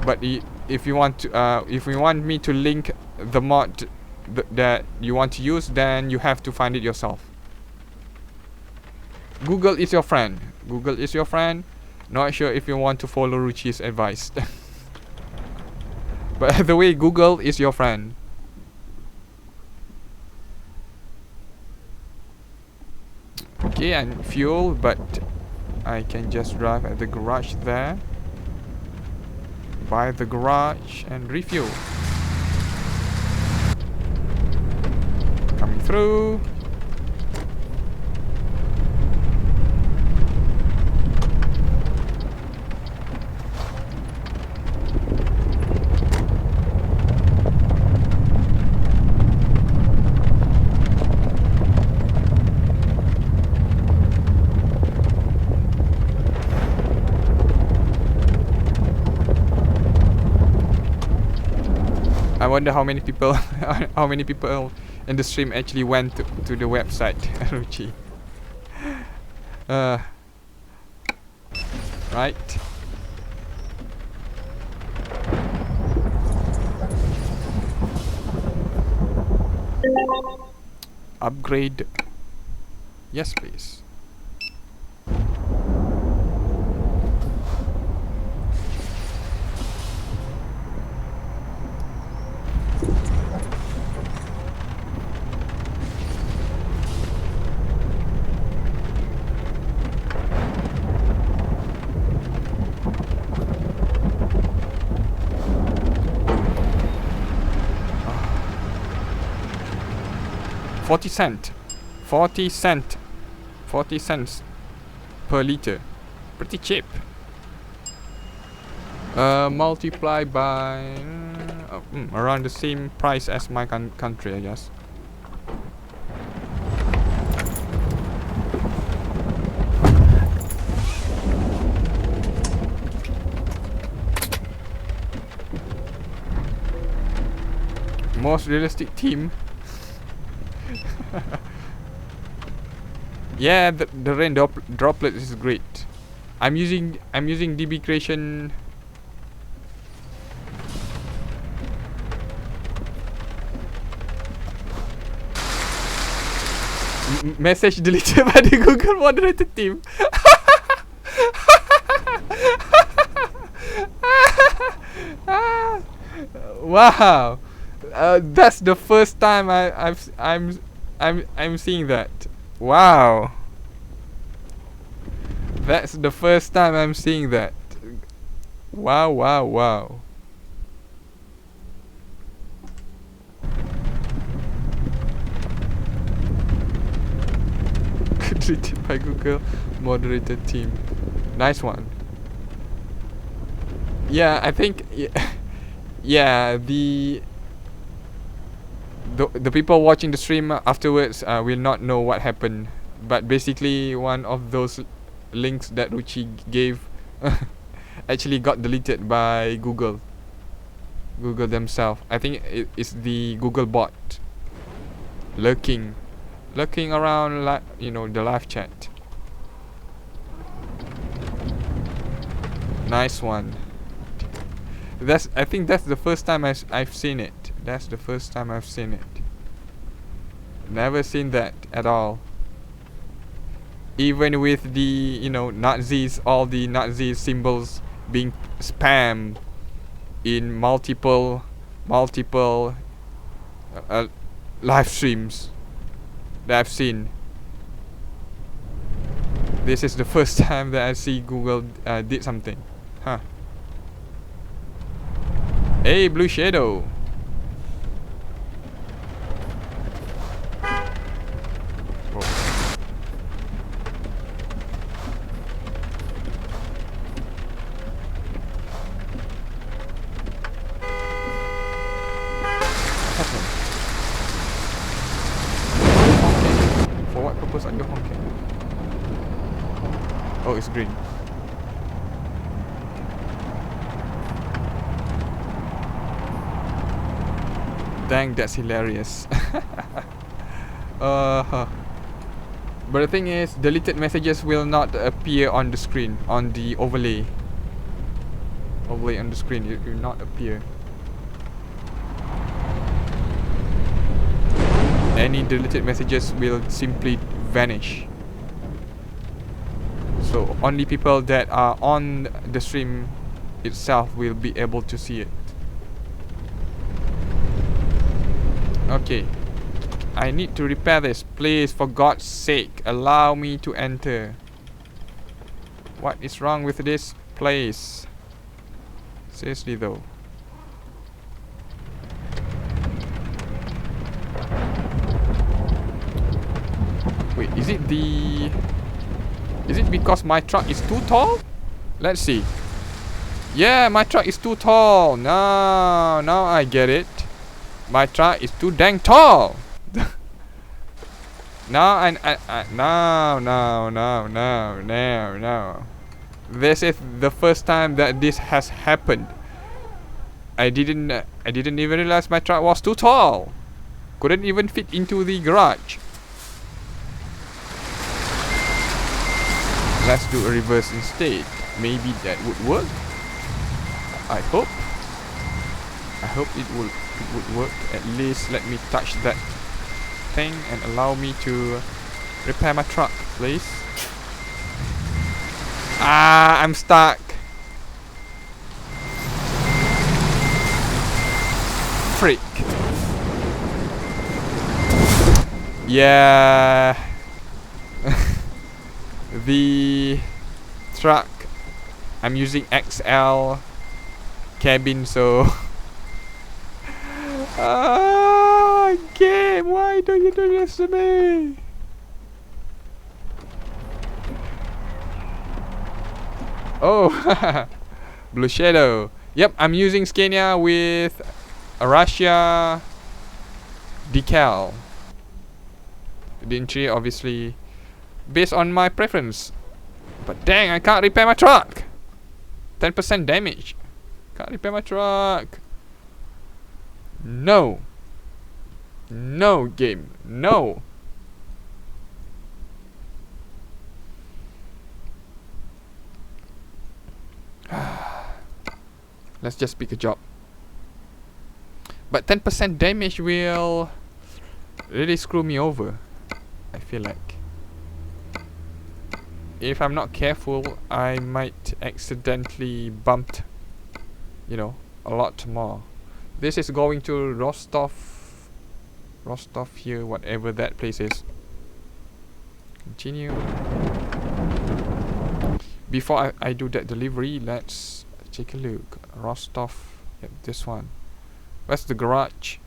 But if you want me to link the mod that you want to use, then you have to find it yourself. Google is your friend. Google is your friend. Not sure if you want to follow Ruchi's advice. But the way, Google is your friend. Okay, and fuel, but I can just drive at the garage there. Buy the garage and refuel. Coming through. I wonder how many people how many people in the stream actually went to the website. Ruchi. Right. Upgrade. Yes, please. $0.40. 40 cents per liter. Pretty cheap. Multiply by around the same price as my country, I guess. Most realistic team. Yeah, the rain droplet is great. I'm using DB creation. Message deleted by the Google moderator team. Wow, that's the first time I'm seeing that. Wow, that's the first time I'm seeing that. Wow, wow, wow. Deleted by Google moderator team. Nice one. Yeah, I think yeah, the people watching the stream afterwards will not know what happened, but basically one of those links that Ruchi gave actually got deleted by Google themselves. I think it's the Google bot lurking around, the live chat. Nice one. I think that's the first time I've seen it. That's the first time I've seen it. Never seen that at all. Even with the Nazis, all the Nazi symbols being spammed in multiple live streams that I've seen. This is the first time that I see Google did something. Huh. Hey, Blue Shadow. For what purpose are you honking? Oh, it's green. Dang, that's hilarious. But the thing is, deleted messages will not appear on the screen, on the overlay. Overlay on the screen, it will not appear. Any deleted messages will simply vanish. So only people that are on the stream itself will be able to see it. Okay, I need to repair this. Please, for God's sake, allow me to enter. What is wrong with this place? Seriously though. Wait, is it because my truck is too tall? Let's see. Yeah, my truck is too tall. Now I get it. My truck is too dang tall. No. This is the first time that this has happened. I didn't even realize my truck was too tall. Couldn't even fit into the garage. Let's do a reverse instead. Maybe that would work. I hope it would work. At least let me touch that thing and allow me to repair my truck, please. Ah, I'm stuck. Freak. Yeah. The truck, I'm using XL cabin, so game, why do you do this to me? Oh, Blue Shadow. Yep, I'm using Scania with a Russia decal. The interior obviously based on my preference. But dang, I can't repair my truck. 10% damage. Can't repair my truck. No. No, game. No. Let's just pick a job. But 10% damage will really screw me over, I feel like. If I'm not careful, I might accidentally bump, you know, a lot more. This is going to Rostov here, whatever that place is. Continue. Before I do that delivery, let's take a look. Rostov, yep, this one. Where's the garage?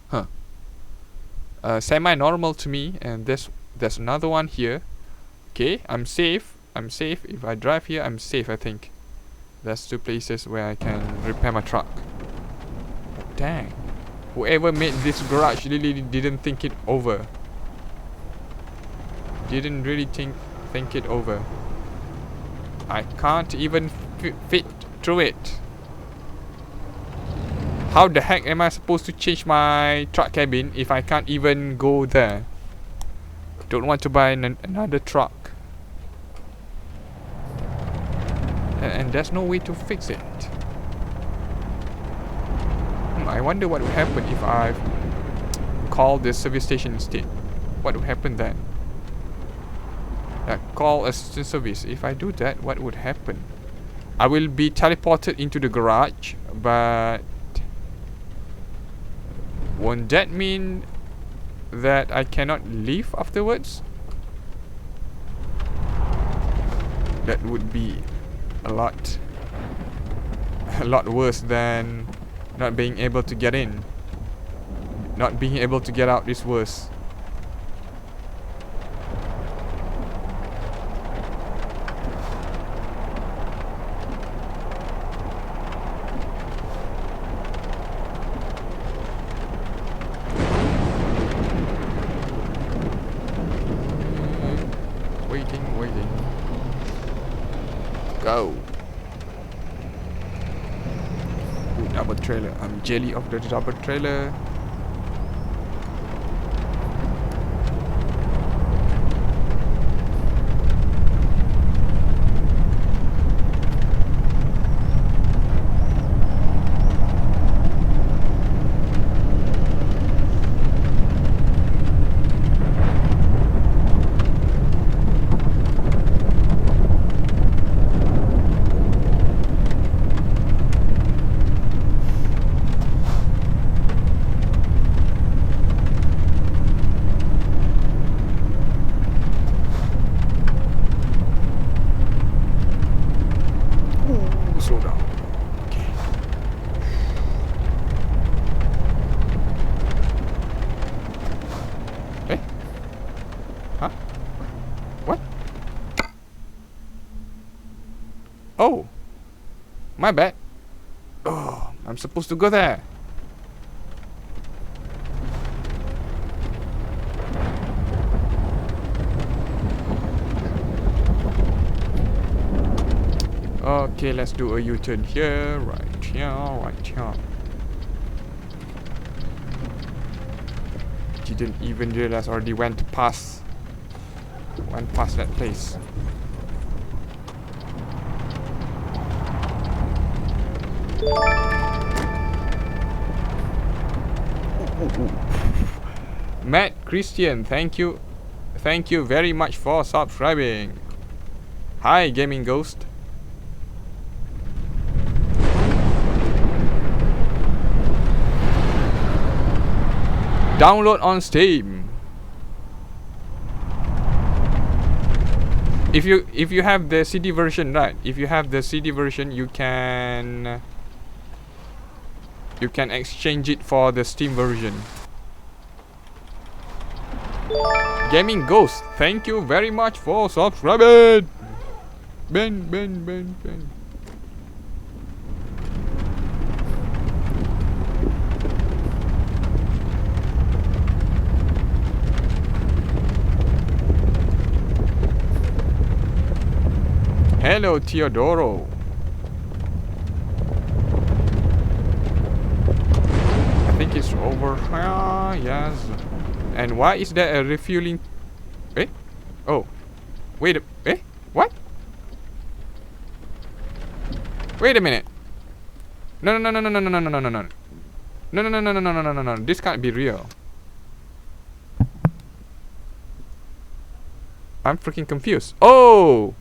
Huh. Semi-normal to me, and there's another one here. Okay, I'm safe. I'm safe. If I drive here, I'm safe, I think. That's two places where I can repair my truck. Dang. Whoever made this garage really didn't think it over. Didn't really think it over. I can't even fit through it. How the heck am I supposed to change my truck cabin if I can't even go there? Don't want to buy another truck. And there's no way to fix it. I wonder what would happen if I call the service station instead. What would happen then? Call assistance service. If I do that, what would happen? I will be teleported into the garage, but won't that mean that I cannot leave afterwards? That would be a lot worse than not being able to get in. Not being able to get out is worse. Waiting. Go. Ooh, double trailer. I'm jelly of the double trailer. Slow down. Okay. Eh? Huh? What? Oh. My bad. Oh, I'm supposed to go there. Okay, let's do a U-turn here, right here, right here. Didn't even realize already went past that place. Matt Christian, thank you very much for subscribing. Hi, Gaming Ghost. Download on Steam. If you have the CD version, right? If you have the CD version, you can exchange it for the Steam version. Gaming Ghost, thank you very much for subscribing. Ben. Hello, Teodoro. I think it's over here. Yes. And why is there a refueling? Eh? Oh. Wait a... Eh? What? Wait a minute. No. No. This can't be real. I'm freaking confused. Oh!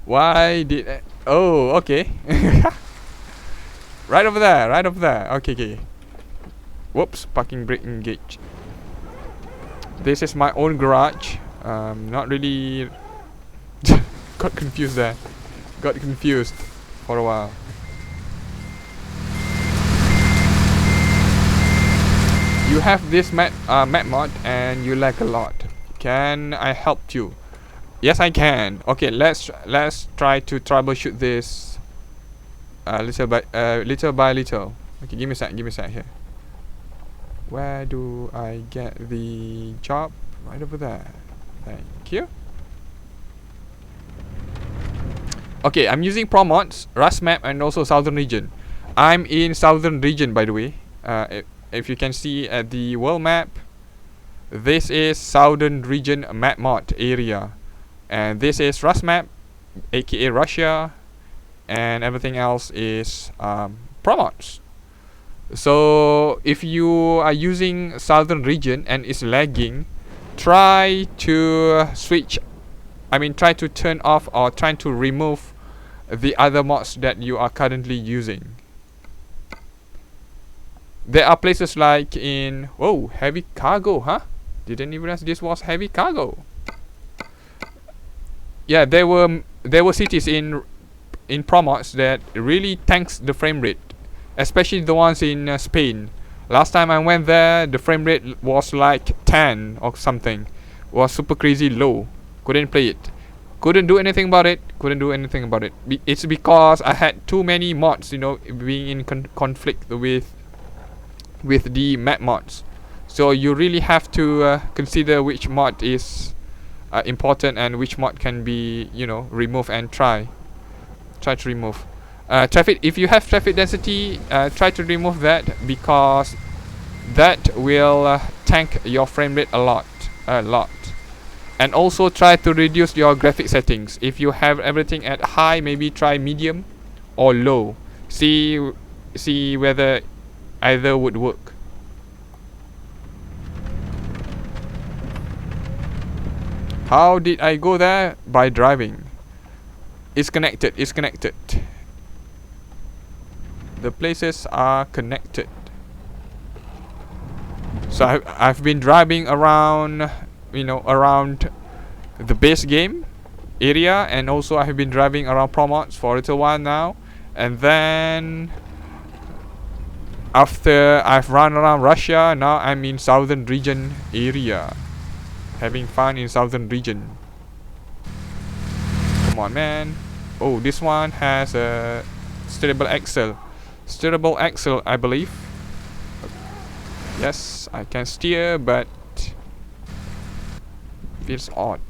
Why did I... Oh, okay. Right over there. Okay. Whoops, parking brake engaged. This is my own garage. Not really... Got confused there. Got confused for a while. You have this map mod and you lag a lot. Can I help you? Yes, I can. Okay, let's try to troubleshoot this little by little. Okay, give me a sec here. Where do I get the job? Right over there. Thank you. Okay, I'm using Promods RusMap and also Southern Region. I'm in Southern Region, by the way. If you can see at the world map, this is Southern Region map mod area. And this is RusMap, aka Russia, and everything else is Promods. So if you are using Southern Region and it's lagging, try to try to turn off or try to remove the other mods that you are currently using. There are places like in... Oh, heavy cargo, huh? Didn't even realize this was heavy cargo. Yeah, there were cities in Promods that really tanks the frame rate, especially the ones in Spain. Last time I went there, the frame rate was like 10 or something. Was super crazy low. Couldn't play it. Couldn't do anything about it. It's because I had too many mods, being in conflict with the map mods. So you really have to consider which mod is important and which mod can be remove and try to remove traffic. If you have traffic density, try to remove that, because that will tank your frame rate a lot. And also try to reduce your graphic settings. If you have everything at high, maybe try medium or low. See whether either would work. How did I go there? By driving. It's connected. The places are connected. So I've been driving around, around the base game area, and also I have been driving around Promods for a little while now. And then after I've run around Russia, now I'm in Southern Region area. Having fun in Southern Region. Come on, man. Oh, this one has a steerable axle, I believe. Yes, I can steer, but feels odd.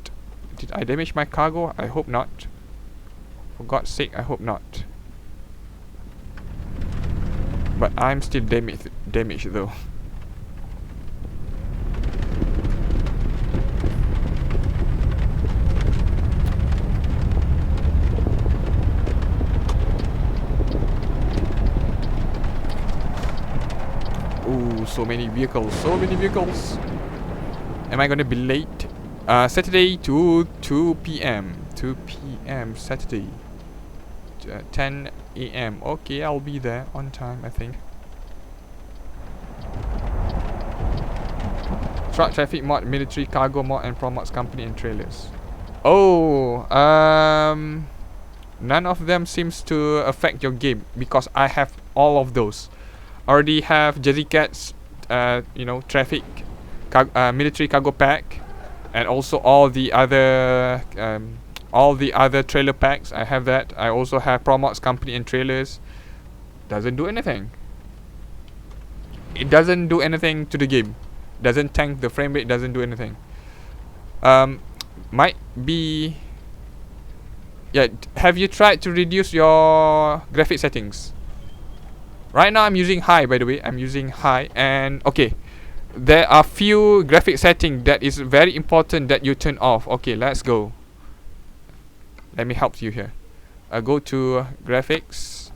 Did I damage my cargo? I hope not. For God's sake, I hope not. But I'm still damaged though. Oh, so many vehicles, so many vehicles. Am I gonna be late? Saturday to 2 p.m. 2 p.m. Saturday. 10 a.m. Okay, I'll be there on time, I think. Truck traffic mod, military cargo mod, and Promods company and trailers. Oh, none of them seems to affect your game because I have all of those. Already have Jerrycats, you know, traffic, military cargo pack, and also all the other trailer packs. I have that. I also have Promods company and trailers. Doesn't do anything. It doesn't do anything to the game. Doesn't tank the frame rate. Doesn't do anything. Might be. Yeah. Have you tried to reduce your graphic settings? Right now I'm using high, by the way. I'm using high, and okay, there are few graphic settings that is very important that you turn off. Okay, let's go. Let me help you here. Go to graphics.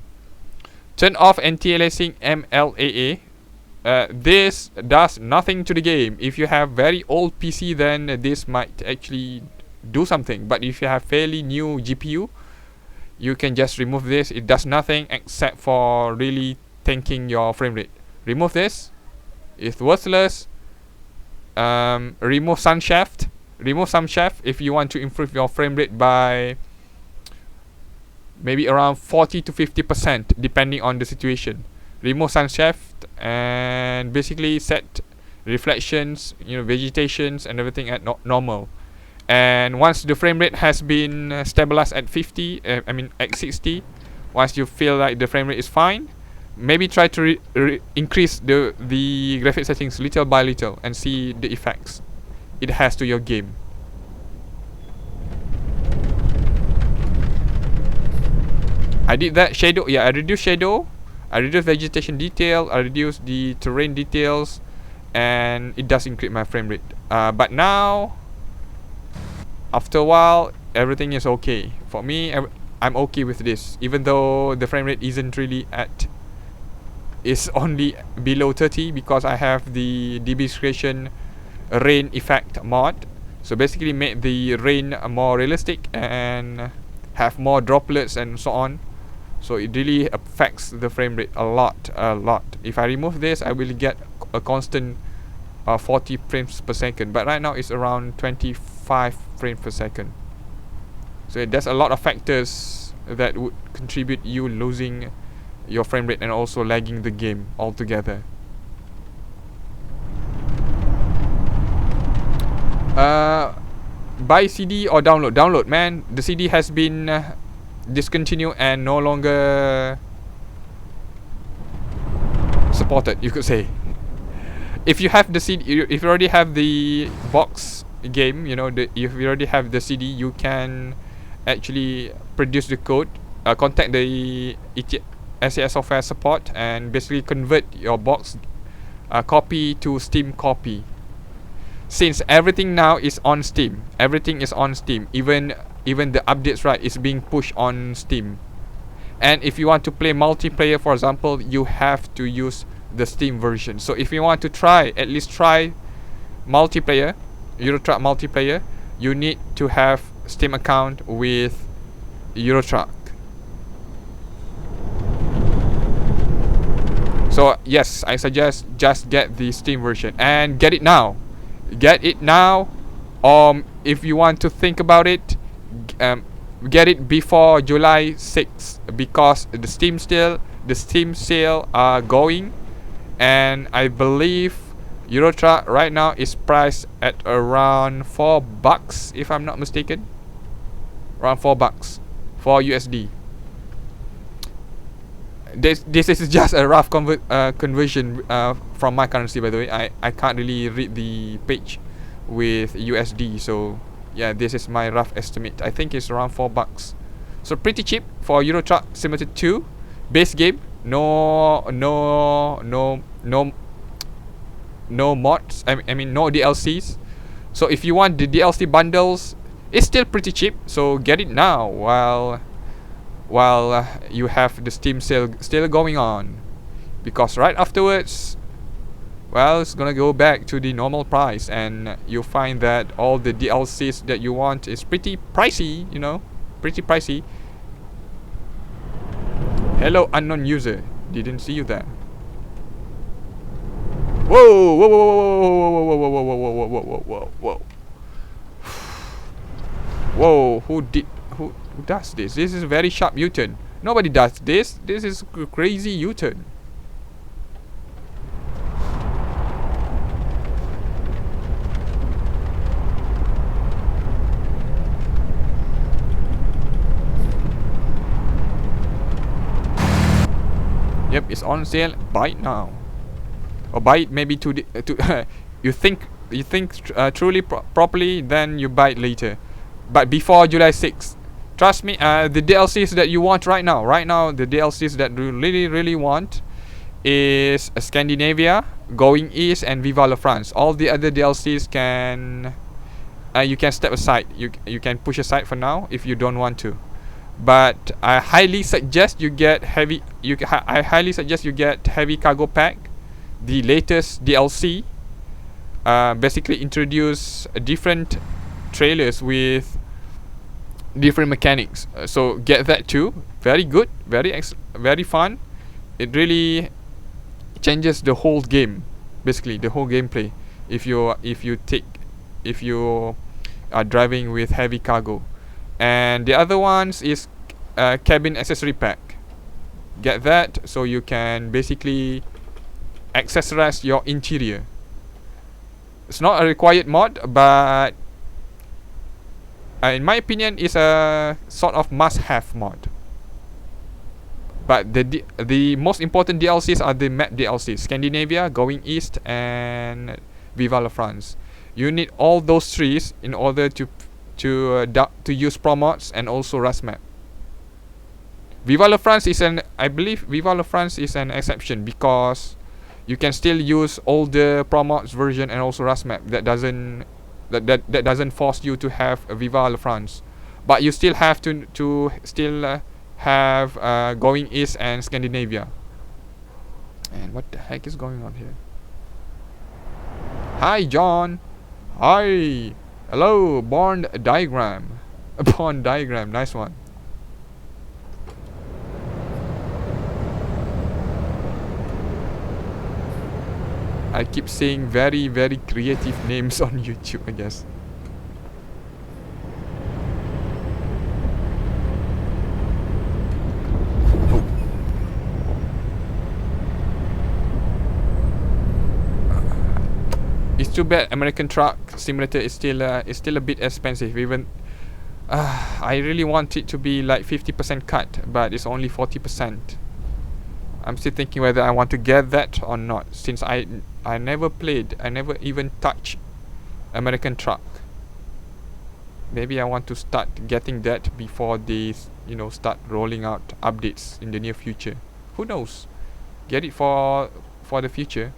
Turn off anti-aliasing MLAA. This does nothing to the game. If you have very old PC, then this might actually do something. But if you have fairly new GPU, you can just remove this. It does nothing except for really tanking your frame rate. Remove this. It's worthless. Remove sun shaft. Remove sun shaft if you want to improve your frame rate by maybe around 40 to 50% depending on the situation. Remove sun shaft and basically set reflections, you know, vegetations and everything at normal. And once the frame rate has been stabilized at 50, at 60, once you feel like the frame rate is fine, maybe try to increase the graphic settings little by little and see the effects it has to your game. I did that. Shadow, yeah, I reduced shadow, I reduced vegetation detail, I reduced the terrain details, and it does increase my frame rate. But now, after a while, everything is okay. For me, I'm okay with this, even though the frame rate isn't really at, it's only below 30 because I have the DB creation rain effect mod. So basically make the rain more realistic and have more droplets and so on. So it really affects the frame rate a lot. If I remove this, I will get a constant 40 frames per second. But right now it's around 25 frames per second. So there's a lot of factors that would contribute you losing your frame rate and also lagging the game altogether. Buy CD or download? Download, man. The CD has been discontinued and no longer supported, you could say. If you have the CD, if you already have the box game, you know, if you already have the CD, you can actually produce the code, contact the SAS software support, and basically convert your box copy to Steam copy. Since everything now is on Steam, everything is on Steam, even the updates, right, is being pushed on Steam. And if you want to play multiplayer, for example, you have to use the Steam version. So if you want to at least try multiplayer, Euro Truck multiplayer, you need to have Steam account with Euro Truck. So yes, I suggest just get the Steam version and get it now. Get it now. If you want to think about it, get it before July 6th because the Steam sale are going, and I believe Euro Truck right now is priced at around $4 if I'm not mistaken. Around $4 for USD. This is just a rough conversion from my currency, by the way. I can't really read the page with USD, so yeah, this is my rough estimate. I think it's around $4. So pretty cheap for Euro Truck Simulator 2 base game. No mods. I mean no DLCs. So if you want the DLC bundles, it's still pretty cheap. So get it now while you have the Steam sale still going on, because right afterwards, well, it's gonna go back to the normal price, and you'll find that all the DLCs that you want is pretty pricey, you know, pretty pricey. Hello, unknown user. Didn't see you there. Whoa, whoa, whoa, whoa, whoa, whoa, whoa, whoa, whoa, whoa, whoa, whoa, whoa. Whoa, who does this? This is a very sharp U-turn. Nobody does this. This is a crazy U-turn. Yep, it's on sale. Buy it now, or buy it maybe to you think truly properly, then you buy it later, but before July 6th. Trust me, the DLCs that you want right now, the DLCs that you really want is Scandinavia, Going East, and Vive la France. All the other DLCs can you can step aside. You can push aside for now if you don't want to. But I highly suggest you get heavy. I highly suggest you get Heavy Cargo Pack, the latest DLC. Basically introduce different trailers with different mechanics. So get that too. Very good, very fun. It really changes the whole game, basically the whole gameplay. If you are driving with heavy cargo. And the other ones is cabin accessory pack. Get that so you can basically accessorize your interior. It's not a required mod, but in my opinion, it's a sort of must-have mod. But the most important DLCs are the map DLCs: Scandinavia, Going East, and Vive la France. You need all those trees in order to use Promods and also RusMap. Vive la France is I believe Vive la France is an exception, because you can still use older Promods version and also RusMap. That doesn't force you to have a Vive la France, but you still have to have Going East and Scandinavia. And what the heck is going on here? Hi John. Hi. Hello, Born Diagram. Born Diagram, nice one. I keep saying very creative names on YouTube, I guess. Oh. It's too bad American Truck Simulator is still a bit expensive. Even I really want it to be like 50% cut, but it's only 40%. I'm still thinking whether I want to get that or not, since I never even touched American Truck. Maybe I want to start getting that before they start rolling out updates in the near future. Who knows? Get it for the future.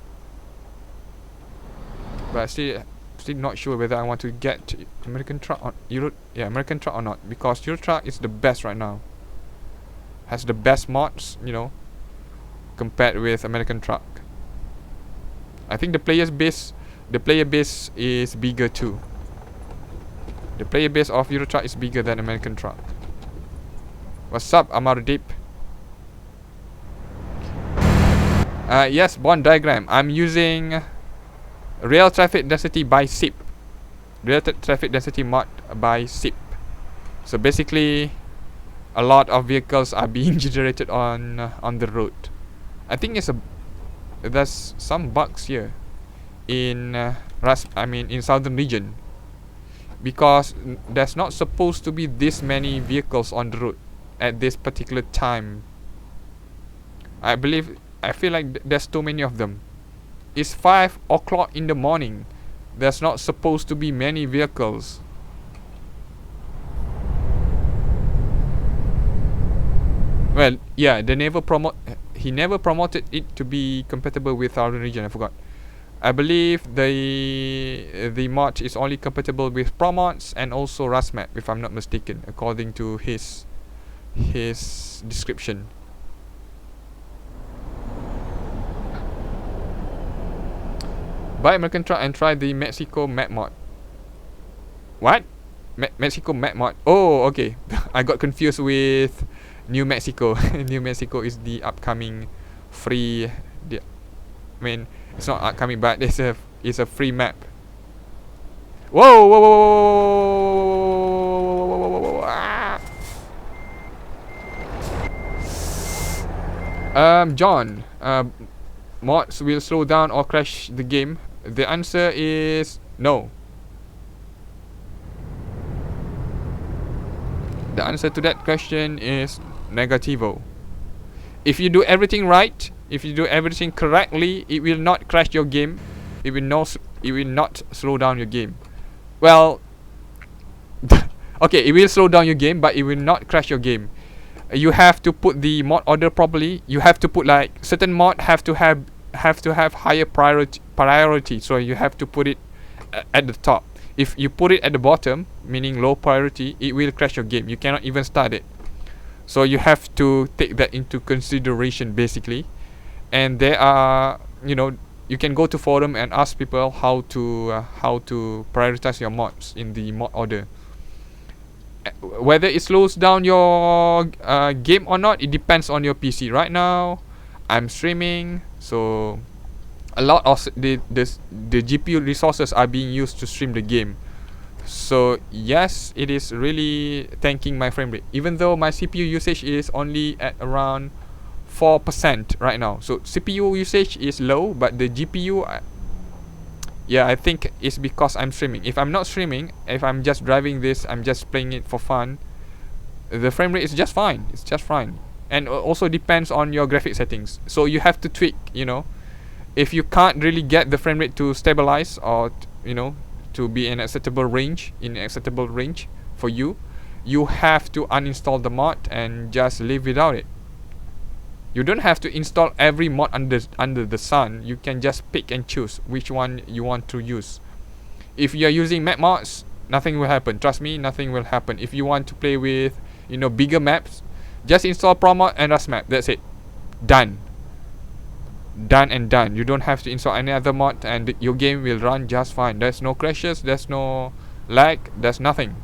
But still not sure whether I want to get American Truck or American Truck or not, because Euro Truck is the best right now. Has the best mods, compared with American Truck. I think the player base is bigger too. The player base of Euro Truck is bigger than American Truck. What's up, Amardeep? Yes, Bond Diagram. I'm using Real Traffic Density by SIP. Real Traffic Density mod by SIP. So basically, a lot of vehicles are being generated on the road. I think there's some bugs here in in southern region, because there's not supposed to be this many vehicles on the road at this particular time. I feel like there's too many of them. It's 5 o'clock in the morning. There's not supposed to be many vehicles. Well, yeah, they never promote. He never promoted it to be compatible with our region. I forgot. I believe the mod is only compatible with Promods and also RusMap, if I'm not mistaken, according to his description. Buy American truck and try the Mexico map mod. What? Mexico map mod? Oh, okay. I got confused with New Mexico. New Mexico is the upcoming free. I mean, it's not upcoming, but it's a free map. Whoa, whoa, whoa, whoa, whoa, whoa, ah. John, mods will slow down or crash the game. The answer is no. The answer to that question is negativo. If you do everything right, if you do everything correctly, it will not crash your game. It will not slow down your game. Well, okay, it will slow down your game, but it will not crash your game. You have to put the mod order properly. You have to put, like, certain mod have to have higher priority. So you have to put it at the top. If you put it at the bottom, meaning low priority, it will crash your game. You cannot even start it. So you have to take that into consideration, basically. And there are, you can go to forum and ask people how to prioritize your mods in the mod order. Whether it slows down your game or not, it depends on your PC. Right now, I'm streaming, so a lot of the GPU resources are being used to stream the game. So yes, it is really tanking my frame rate, even though my CPU usage is only at around 4% right now. So CPU usage is low, but the GPU, yeah, I think it's because I'm streaming. If I'm not streaming, if I'm just driving this, I'm just playing it for fun, the frame rate is just fine. It's just fine. And also depends on your graphic settings. So you have to tweak, if you can't really get the frame rate to stabilize, or to be in acceptable range for you, you have to uninstall the mod and just live without it. You don't have to install every mod under the sun. You can just pick and choose which one you want to use. If you are using map mods, nothing will happen. Trust me, nothing will happen. If you want to play with bigger maps, just install Promods and Rusmap. That's it. Done and done. You don't have to install any other mod, and your game will run just fine. There's no crashes, there's no lag, there's nothing.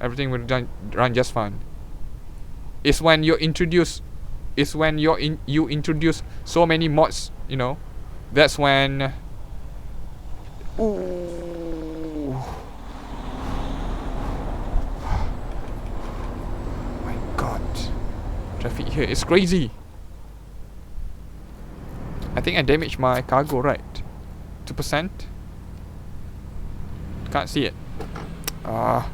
Everything will run just fine. It's when you introduce so many mods, that's when. Ooh. My God, traffic here is crazy. I think I damaged my cargo, right? 2%. Can't see it. Yeah,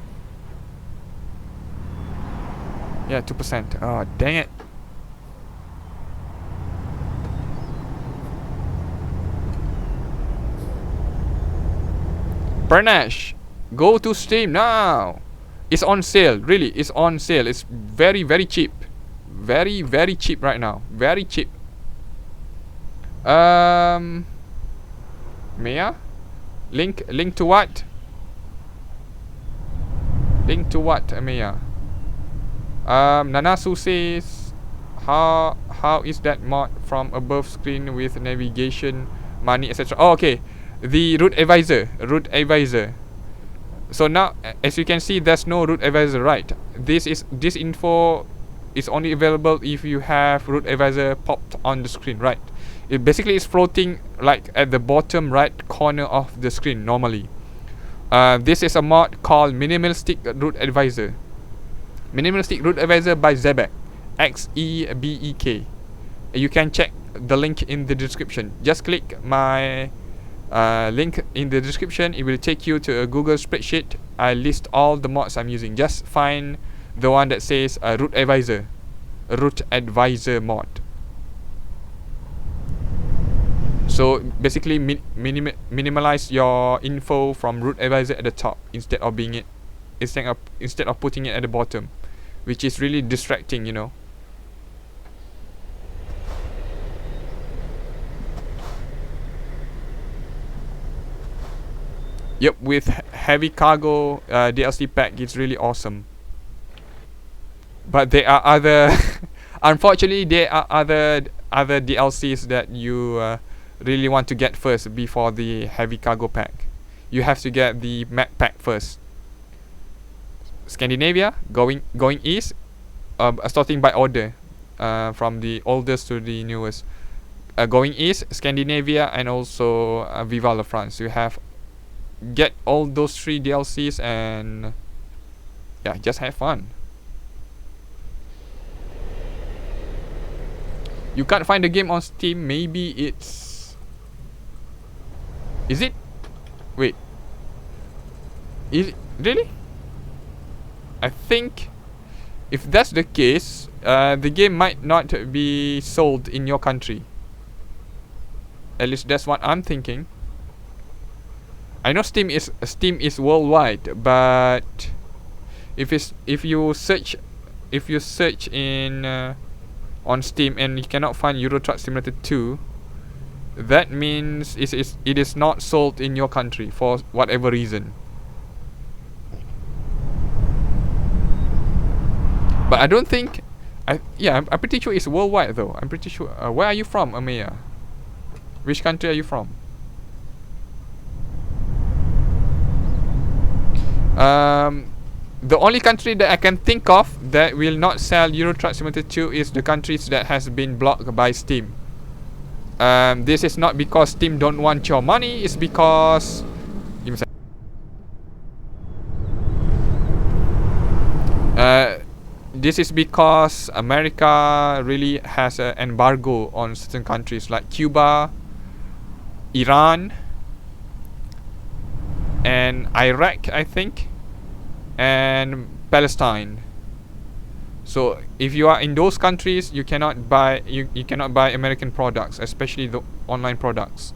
2%. Oh, dang it. Bernash, go to Steam now. It's on sale. Really, it's on sale. It's very, very cheap. Very, very cheap right now. Very cheap. Mia? Link to what? Link to what, Mia? Nanasu says, how is that mod from above screen with navigation, money, etc.? Oh, okay. The route advisor. So now, as you can see, there's no route advisor, right? This info is only available if you have route advisor popped on the screen, right? It basically is floating like at the bottom right corner of the screen normally. This is a mod called Minimalistic Route Advisor. Minimalistic Route Advisor by Xebek, Xebek. You can check the link in the description. Just click my link in the description. It will take you to a Google spreadsheet. I list all the mods I'm using. Just find the one that says Route Advisor, Route Advisor mod. So basically minimalize your info from route advisor at the top instead of putting it at the bottom, which is really distracting, Yep, with heavy cargo DLC pack, it's really awesome. But there are other, unfortunately, there are other DLCs that you really want to get first before the heavy cargo pack. You have to get the map pack first. Scandinavia, going east, starting by order, from the oldest to the newest. Going east, Scandinavia, and also Vive la France. You have get all those 3 DLCs and yeah, just have fun. You can't find the game on Steam. Maybe it's... Is it? Wait. Is it? Really? I think if that's the case, the game might not be sold in your country. At least that's what I'm thinking. I know Steam is worldwide, but if you search in on Steam and you cannot find Euro Truck Simulator 2, that means it is not sold in your country for whatever reason. But I don't think I'm pretty sure it's worldwide though. I'm pretty sure. Where are you from, Ameya? Which country are you from? The only country that I can think of that will not sell Euro Truck Simulator 2 is the countries that has been blocked by Steam. This is not because Steam don't want your money. It's because this is because America really has an embargo on certain countries like Cuba, Iran, and Iraq, I think, and Palestine. So if you are in those countries, you cannot buy you cannot buy American products, especially the online products.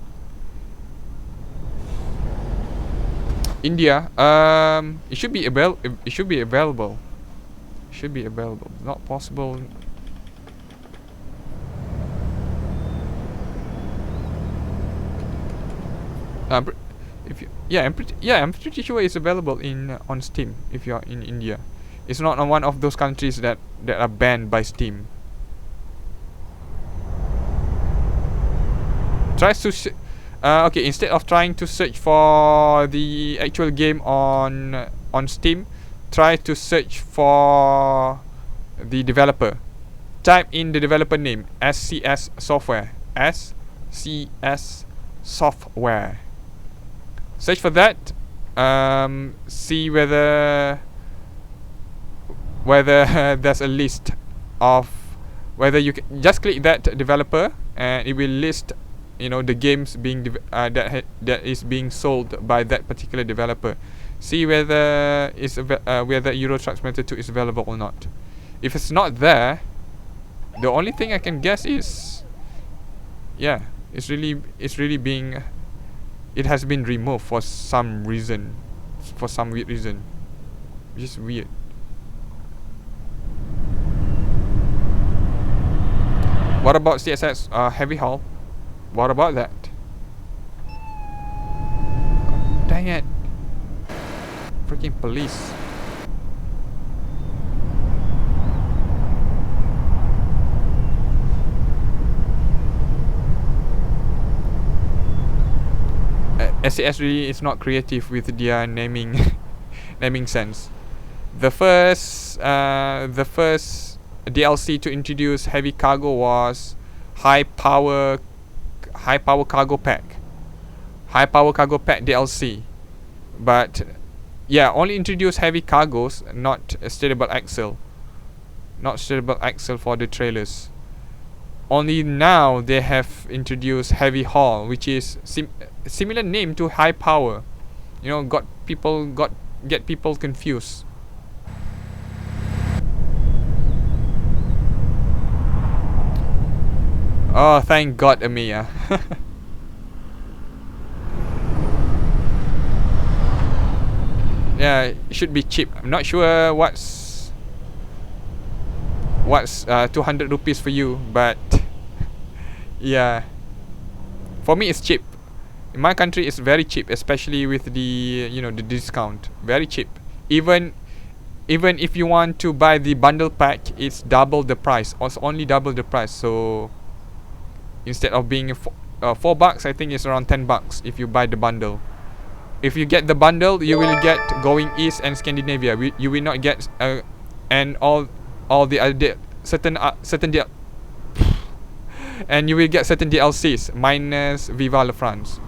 India, it should be available. Should be available. Not possible. I'm pretty sure it's available on Steam if you are in India. It's not on one of those countries that are banned by Steam. Okay, instead of trying to search for the actual game on Steam, try to search for the developer. Type in the developer name, SCS Software. SCS Software. Search for that. See whether there's a list of whether you can just click that developer and it will list, you know, the games being that is being sold by that particular developer. See whether whether Euro Truck Simulator 2 is available or not. If it's not there, the only thing I can guess is, yeah, it has been removed for some reason, for some weird reason, which is weird. What about CSX heavy haul? What about that? God dang it. Freaking police. SCS really is not creative with their naming sense. The first DLC to introduce heavy cargo was high power cargo pack. High power cargo pack DLC. But yeah, only introduce heavy cargos, not steerable axle. Not steerable axle for the trailers. Only now they have introduced heavy haul, which is similar name to high power. You know, get people confused. Oh, thank God, Amiya. Yeah, it should be cheap. I'm not sure what's 200 rupees for you, but yeah, for me it's cheap. In my country, it's very cheap, especially with the the discount. Very cheap. Even if you want to buy the bundle pack, it's double the price. Or it's only double the price. So instead of being $4, I think it's around $10 if you buy the bundle. If you get the bundle, you will get Going East and Scandinavia. You will not get and all the other certain and you will get certain DLCs minus Vive la France.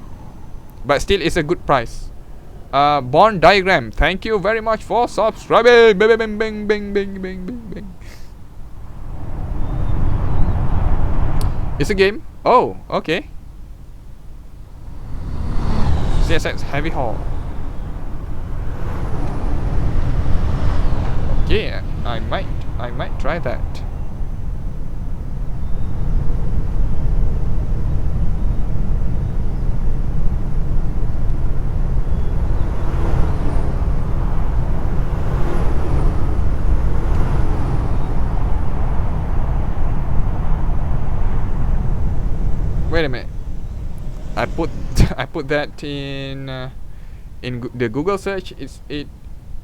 But still, it's a good price. Born Diagram, thank you very much for subscribing. Bang, bang, bang, bang, bang, bang, bang, bang. It's a game. Oh, okay. CSX Heavy Haul. Okay, I might try that. Wait a minute. I put that in the Google search. It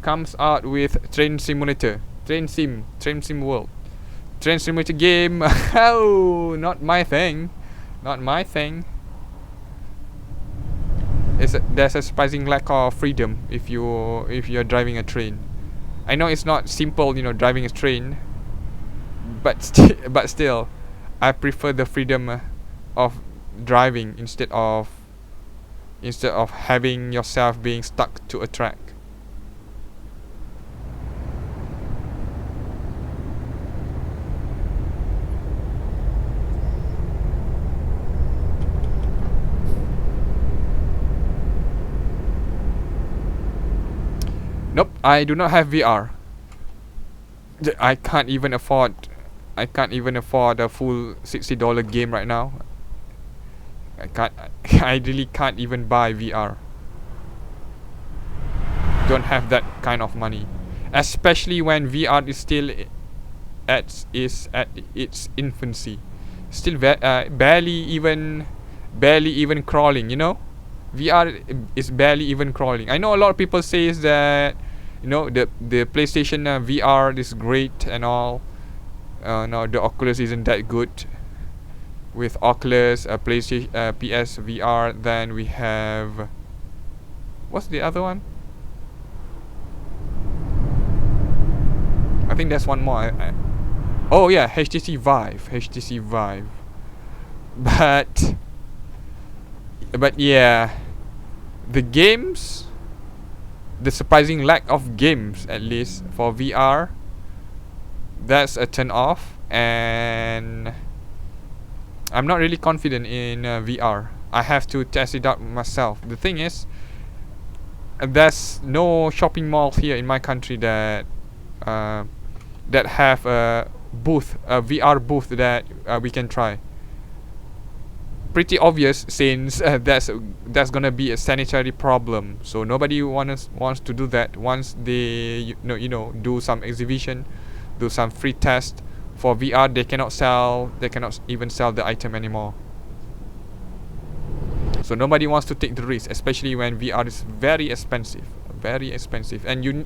comes out with Train Simulator, Train Sim World, Train Simulator game. Oh, not my thing. Not my thing. There's a surprising lack of freedom if you're driving a train. I know it's not simple, driving a train, but still, I prefer the freedom of driving instead of having yourself being stuck to a track. Nope, I do not have VR. I can't even afford a full $60 game right now. I really can't even buy VR. Don't have that kind of money, especially when VR is still at its infancy, still barely even crawling. VR is barely even crawling. I know a lot of people says that the PlayStation VR is great and all. No, the Oculus isn't that good. With Oculus, PlayStation, PS VR, then we have, what's the other one? I think there's one more. Oh yeah, HTC Vive. But yeah, the games, the surprising lack of games, at least for VR, that's a turn off. And I'm not really confident in VR. I have to test it out myself. The thing is, there's no shopping mall here in my country that have a VR booth that we can try. Pretty obvious, since that's gonna be a sanitary problem. So nobody wants to do that. Once they do some exhibition, do some free test. For VR, they cannot even sell the item anymore. So nobody wants to take the risk, especially when VR is very expensive, and you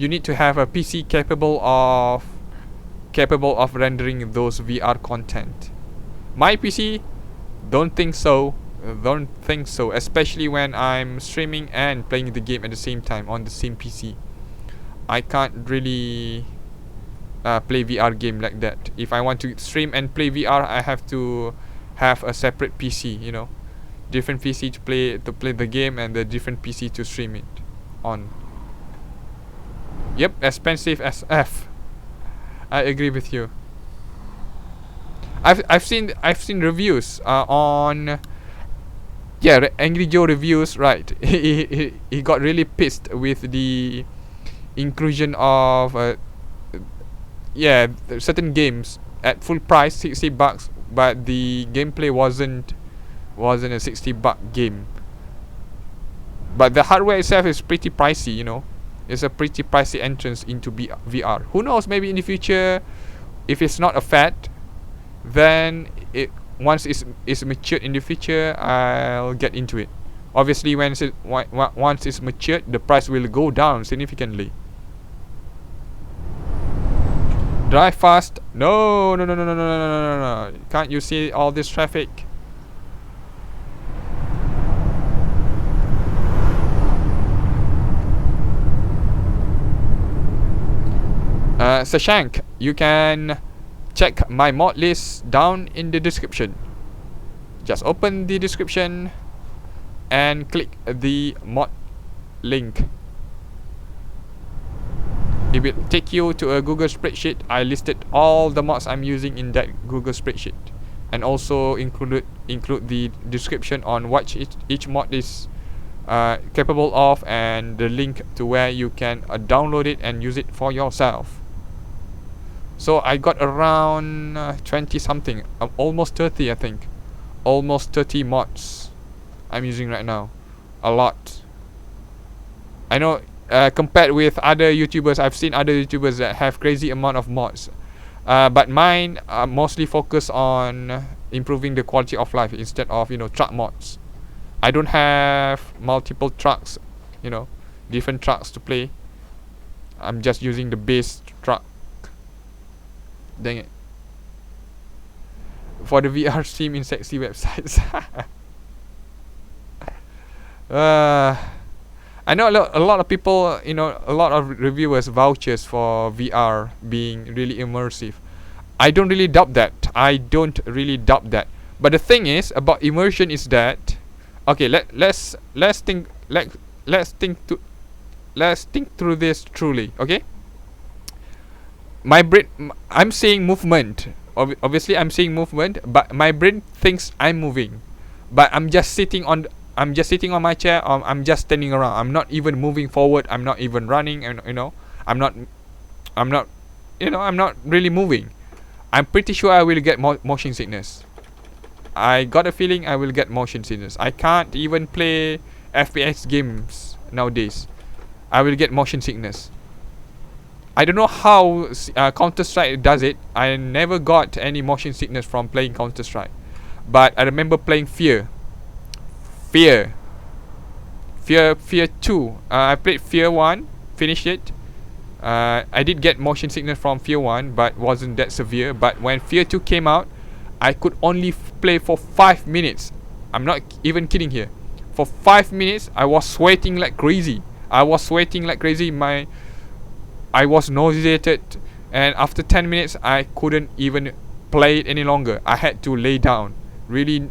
need to have a PC capable of rendering those VR content. My PC, don't think so, especially when I'm streaming and playing the game at the same time on the same PC. I can't really play VR game like that. If I want to stream and play VR, I have to have a separate PC, different PC to play the game, and the different PC to stream it on. Yep, expensive as F. I agree with you. I've seen reviews on Angry Joe reviews, right? he got really pissed with the inclusion of certain games at full price, $60, but the gameplay wasn't a $60 game. But the hardware itself is pretty pricey, It's a pretty pricey entrance into VR. Who knows, maybe in the future, if it's not a fad, then once it's matured in the future, I'll get into it. Obviously, once it's matured, the price will go down significantly. Drive fast. No, no, no, no, no, no, no, no, no, no. Can't you see all this traffic? Sashank, you can check my mod list down in the description. Just open the description and click the mod link. It will take you to a Google spreadsheet. I listed all the mods I'm using in that Google spreadsheet, and also include the description on what each mod is capable of, and the link to where you can download it and use it for yourself. So I got around 20 something, almost 30 I think. Almost 30 mods I'm using right now. A lot. I know compared with other YouTubers, I've seen other YouTubers that have crazy amount of mods. But mine are mostly focused on improving the quality of life instead of, you know, truck mods. I don't have multiple trucks, you know, different trucks to play. I'm just using the base truck. Dang it. For the VR stream in sexy websites. I know a lot of people, you know, a lot of reviewers vouchers for VR being really immersive. I don't really doubt that. But the thing is about immersion is that, okay, let's think through this truly, okay? My brain, I'm seeing movement. Obviously, I'm seeing movement, but my brain thinks I'm moving. But I'm just sitting on my chair, or I'm just standing around. I'm not even moving forward. I'm not even running. And I'm not really moving. I'm pretty sure I will get motion sickness. I got a feeling I will get motion sickness. I can't even play FPS games nowadays. I will get motion sickness. I don't know how Counter-Strike does it. I never got any motion sickness from playing Counter-Strike. But I remember playing Fear 2. I played Fear 1, finished it. I did get motion sickness from Fear 1, but wasn't that severe. But when Fear 2 came out, I could only play for 5 minutes. I'm not even kidding here. For 5 minutes, I was sweating like crazy. I was nauseated, and after 10 minutes I couldn't even play it any longer. I had to lay down. Really,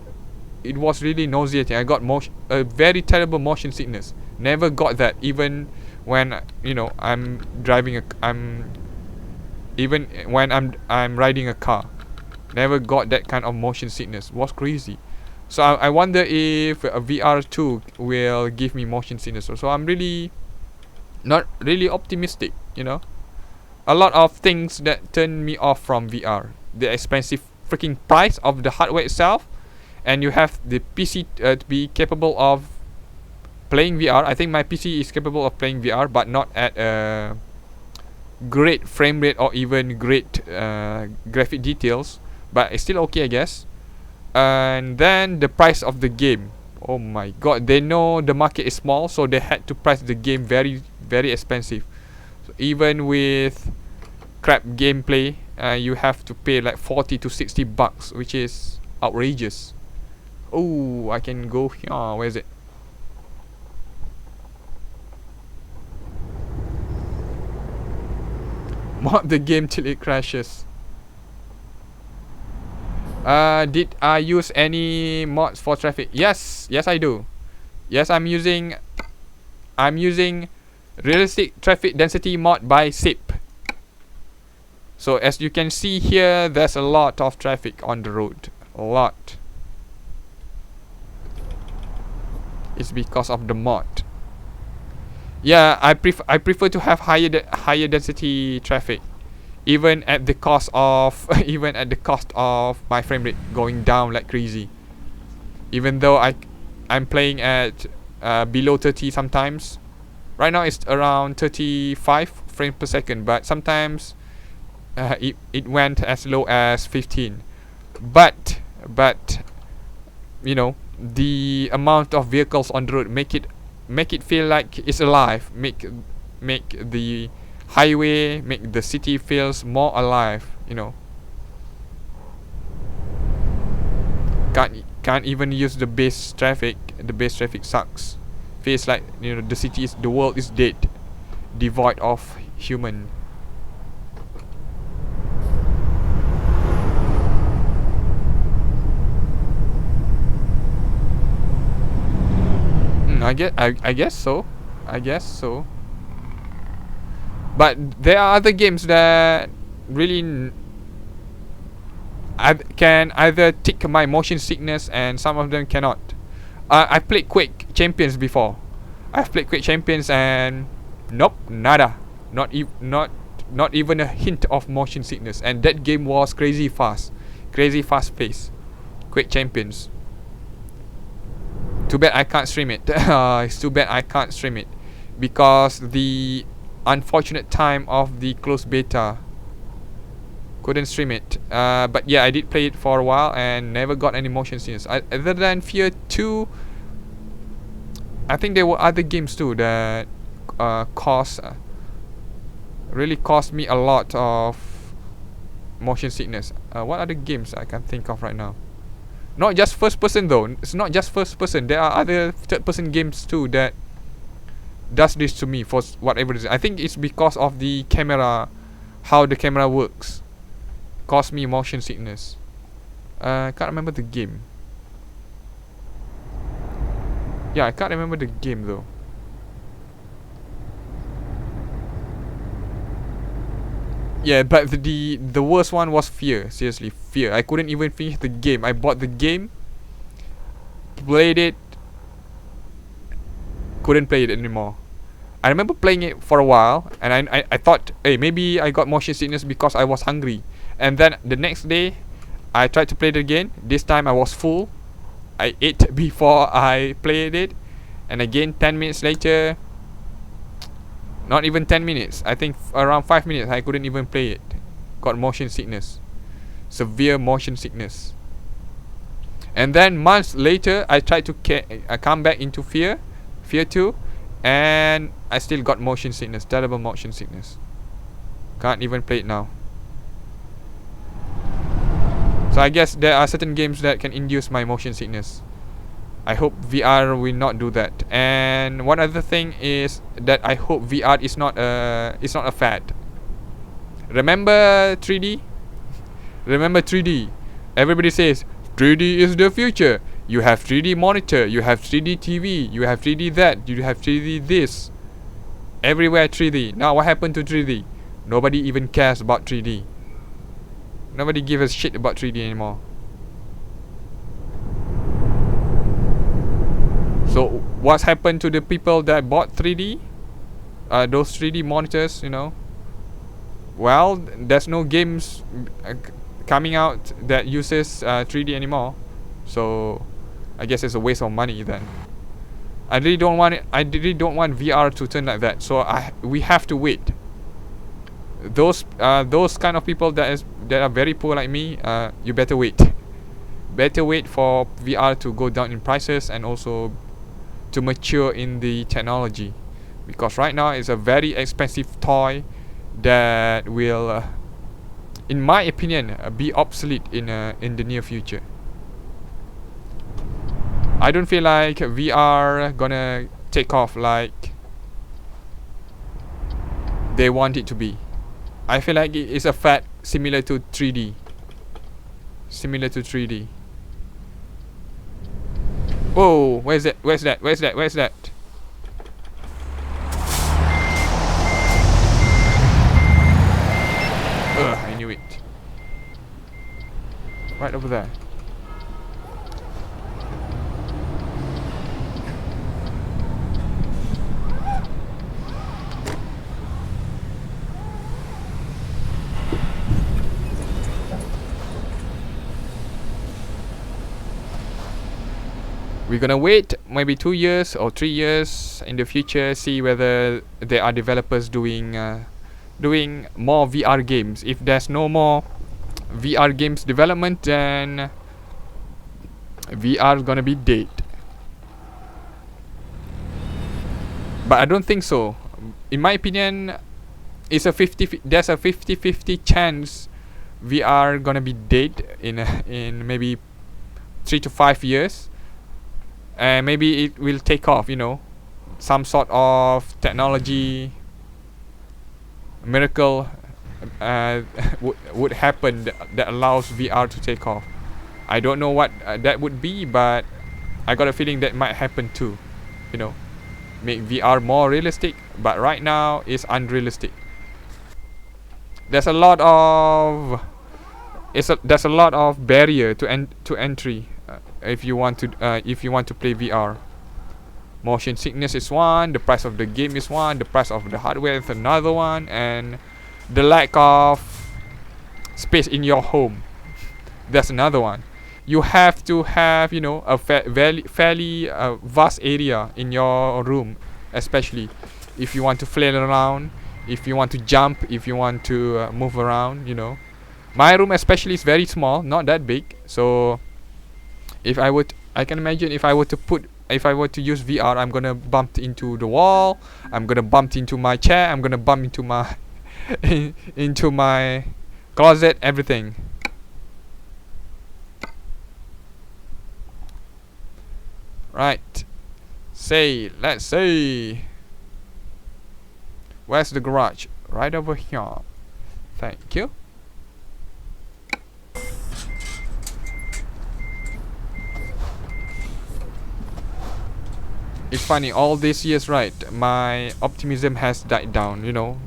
it was really nauseating. I got a very terrible motion sickness. Never got that even when, you know, I'm riding a car. Never got that kind of motion sickness. It was crazy. So I wonder if a VR2 will give me motion sickness. So I'm really not really optimistic, you know. A lot of things that turn me off from VR. The expensive freaking price of the hardware itself, and you have the PC to be capable of playing VR. I think my PC is capable of playing VR, but not at a great frame rate or even great graphic details. But it's still okay, I guess. And then the price of the game. Oh my god, they know the market is small, so they had to price the game very, very expensive. So even with crap gameplay, you have to pay like 40 to 60 bucks, which is outrageous. Oh, I can go here. Where is it? Mod the game till it crashes. Did I use any mods for traffic? Yes, I do. Yes, I'm using realistic traffic density mod by SIP. So as you can see here, there's a lot of traffic on the road. A lot. It's because of the mod. Yeah, I prefer to have higher density traffic, even at the cost of my frame rate going down like crazy. Even though I'm playing at below 30 sometimes. Right now it's around 35 frames per second, but sometimes it went as low as 15. But you know, the amount of vehicles on the road, make it feel like it's alive, make the highway, make the city feels more alive, you know. Can't even use the base traffic. The base traffic sucks. Feels like, you know, the world is dead, devoid of human. I guess so. I guess so. But there are other games that really I can either tick my motion sickness, and some of them cannot. I played Quake Champions before. I've played Quake Champions and nope, nada. Not even a hint of motion sickness. And that game was crazy fast paced. Quake Champions. Too bad I can't stream it. It's too bad I can't stream it because the unfortunate time of the closed beta. Couldn't stream it. But yeah, I did play it for a while and never got any motion sickness. Other than Fear 2, I think there were other games too that really caused me a lot of motion sickness. What other games I can think of right now? Not just first person though. It's not just first person. There are other third person games too that does this to me for whatever reason. I think it's because of the camera, how the camera works. Caused me motion sickness. I can't remember the game. Yeah, I can't remember the game though. Yeah, but the worst one was Fear. Seriously, Fear. I couldn't even finish the game. I bought the game, played it, couldn't play it anymore. I remember playing it for a while, and I thought, hey, maybe I got motion sickness because I was hungry. And then the next day, I tried to play it again. This time I was full. I ate before I played it, and again 10 minutes later. Not even 10 minutes. I think around 5 minutes I couldn't even play it. Got motion sickness. Severe motion sickness. And then months later I tried to come back into Fear 2, and I still got motion sickness. Terrible motion sickness. Can't even play it now. So I guess there are certain games that can induce my motion sickness. I hope VR will not do that. And one other thing is that I hope VR is not a fad. Remember 3D? Remember 3D? Everybody says 3D is the future. You have 3D monitor, you have 3D TV, you have 3D that, you have 3D this. Everywhere 3D. Now what happened to 3D? Nobody even cares about 3D. Nobody gives a shit about 3D anymore. So what's happened to the people that bought 3D? Those 3D monitors, you know? Well, there's no games coming out that uses 3D anymore. So I guess it's a waste of money then. I really don't want VR to turn like that. So we have to wait. Those kind of people that are very poor like me, you better wait. Better wait for VR to go down in prices and also to mature in the technology, because right now it's a very expensive toy that will, in my opinion, be obsolete in the near future. I don't feel like VR gonna take off like they want it to be. I feel like it is a fad similar to 3D. Similar to 3D. Whoa, where's that? Where's that? Where's that? Where's that? Ugh, I knew it. Right over there. We're gonna wait maybe 2 years or 3 years in the future, see whether there are developers doing more VR games. If there's no more VR games development, then VR is gonna be dead. But I don't think so. In my opinion, it's a 50. There's a 50-50 chance VR gonna be dead in maybe 3 to 5 years, and maybe it will take off. You know, some sort of technology miracle would happen that allows VR to take off. I don't know what that would be, but I got a feeling that might happen too. You know, make VR more realistic, but right now it's unrealistic. There's a lot of there's a lot of barrier to entry if you want to play VR. Motion sickness is one, the price of the game is one, the price of the hardware is another one, and the lack of space in your home, that's another one. You have to have, you know, a fairly vast area in your room, especially if you want to flail around, if you want to jump, if you want to move around, you know. My room especially is very small, not that big. So if I can imagine if I were to use VR, I'm gonna bump into the wall, I'm gonna bump into my chair, I'm gonna bump into my into my closet, everything. Right. Let's say, where's the garage? Right over here. Thank you. It's funny, all these years, right, my optimism has died down, you know.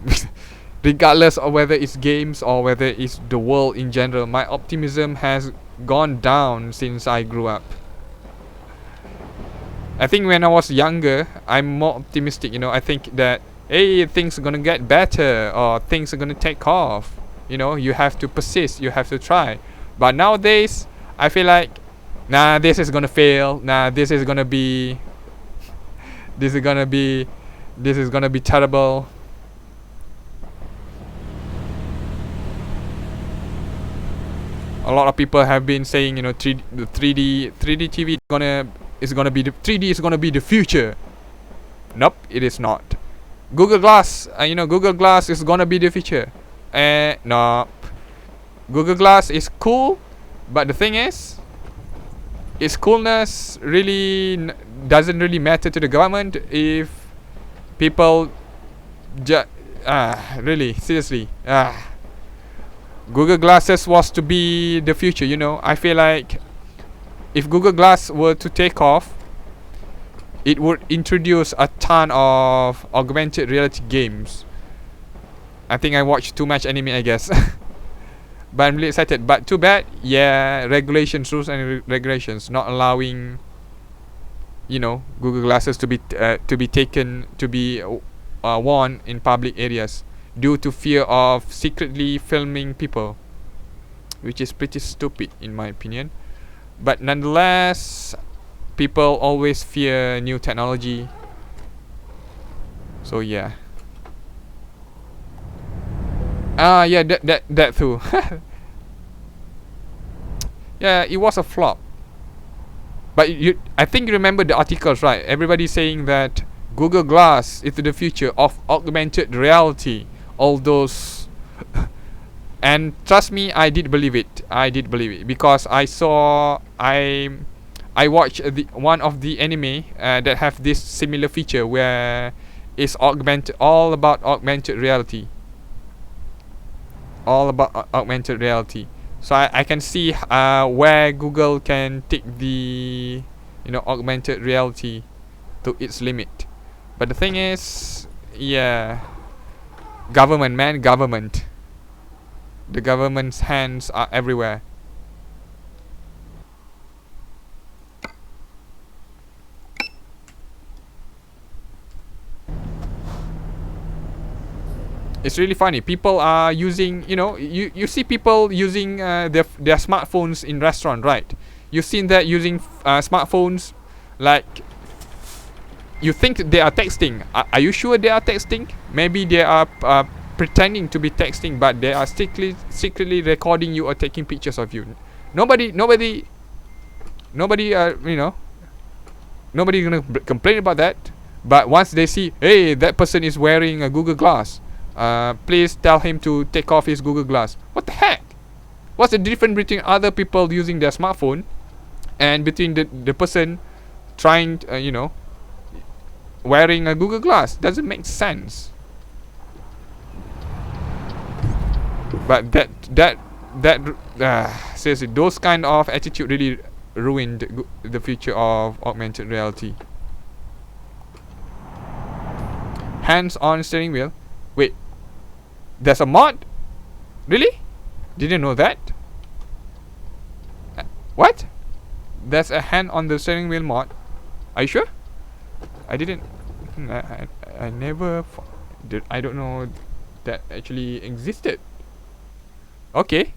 Regardless of whether it's games or whether it's the world in general, my optimism has gone down since I grew up. I think when I was younger, I'm more optimistic, you know. I think that, hey, things are gonna get better, or things are gonna take off. You know, you have to persist, you have to try. But nowadays, I feel like, nah, this is gonna fail. Nah, this is gonna be terrible. A lot of people have been saying, you know, 3D TV is gonna be the future. Nope, it is not. Google Glass, Google Glass is gonna be the future. Nope. Google Glass is cool, but the thing is, its coolness really doesn't really matter to the government if people really seriously. Google Glasses was to be the future, you know. I feel like if Google Glass were to take off, it would introduce a ton of augmented reality games. I think I watched too much anime, I guess. But I'm really excited. But too bad, yeah, rules and regulations not allowing, you know, Google Glasses to be worn in public areas due to fear of secretly filming people, which is pretty stupid in my opinion. But nonetheless, people always fear new technology. So yeah. Yeah, that too. Yeah, it was a flop. But I think you remember the articles, right? Everybody saying that Google Glass is the future of augmented reality. All those, and trust me, I did believe it. Because I watched one of the anime that have this similar feature where it's all about augmented reality. So I can see where Google can take the, you know, augmented reality to its limit. But the thing is, yeah, government. The government's hands are everywhere. It's really funny. People are using, you know, you see people using their smartphones in restaurant, right? You've seen that using smartphones, like, you think they are texting. Are you sure they are texting? Maybe they are pretending to be texting, but they are secretly recording you or taking pictures of you. Nobody Nobody, nobody gonna complain about that. But once they see, hey, that person is wearing a Google Glass, please tell him to take off his Google Glass. What the heck? What's the difference between other people using their smartphone and between the person trying, wearing a Google Glass? Doesn't make sense. But seriously, those kind of attitude really ruined the future of augmented reality. Hands on steering wheel. Wait, there's a mod? Really? Didn't know that. What? There's a hand on the steering wheel mod. Are you sure? I didn't. I never. I don't know that actually existed. Okay.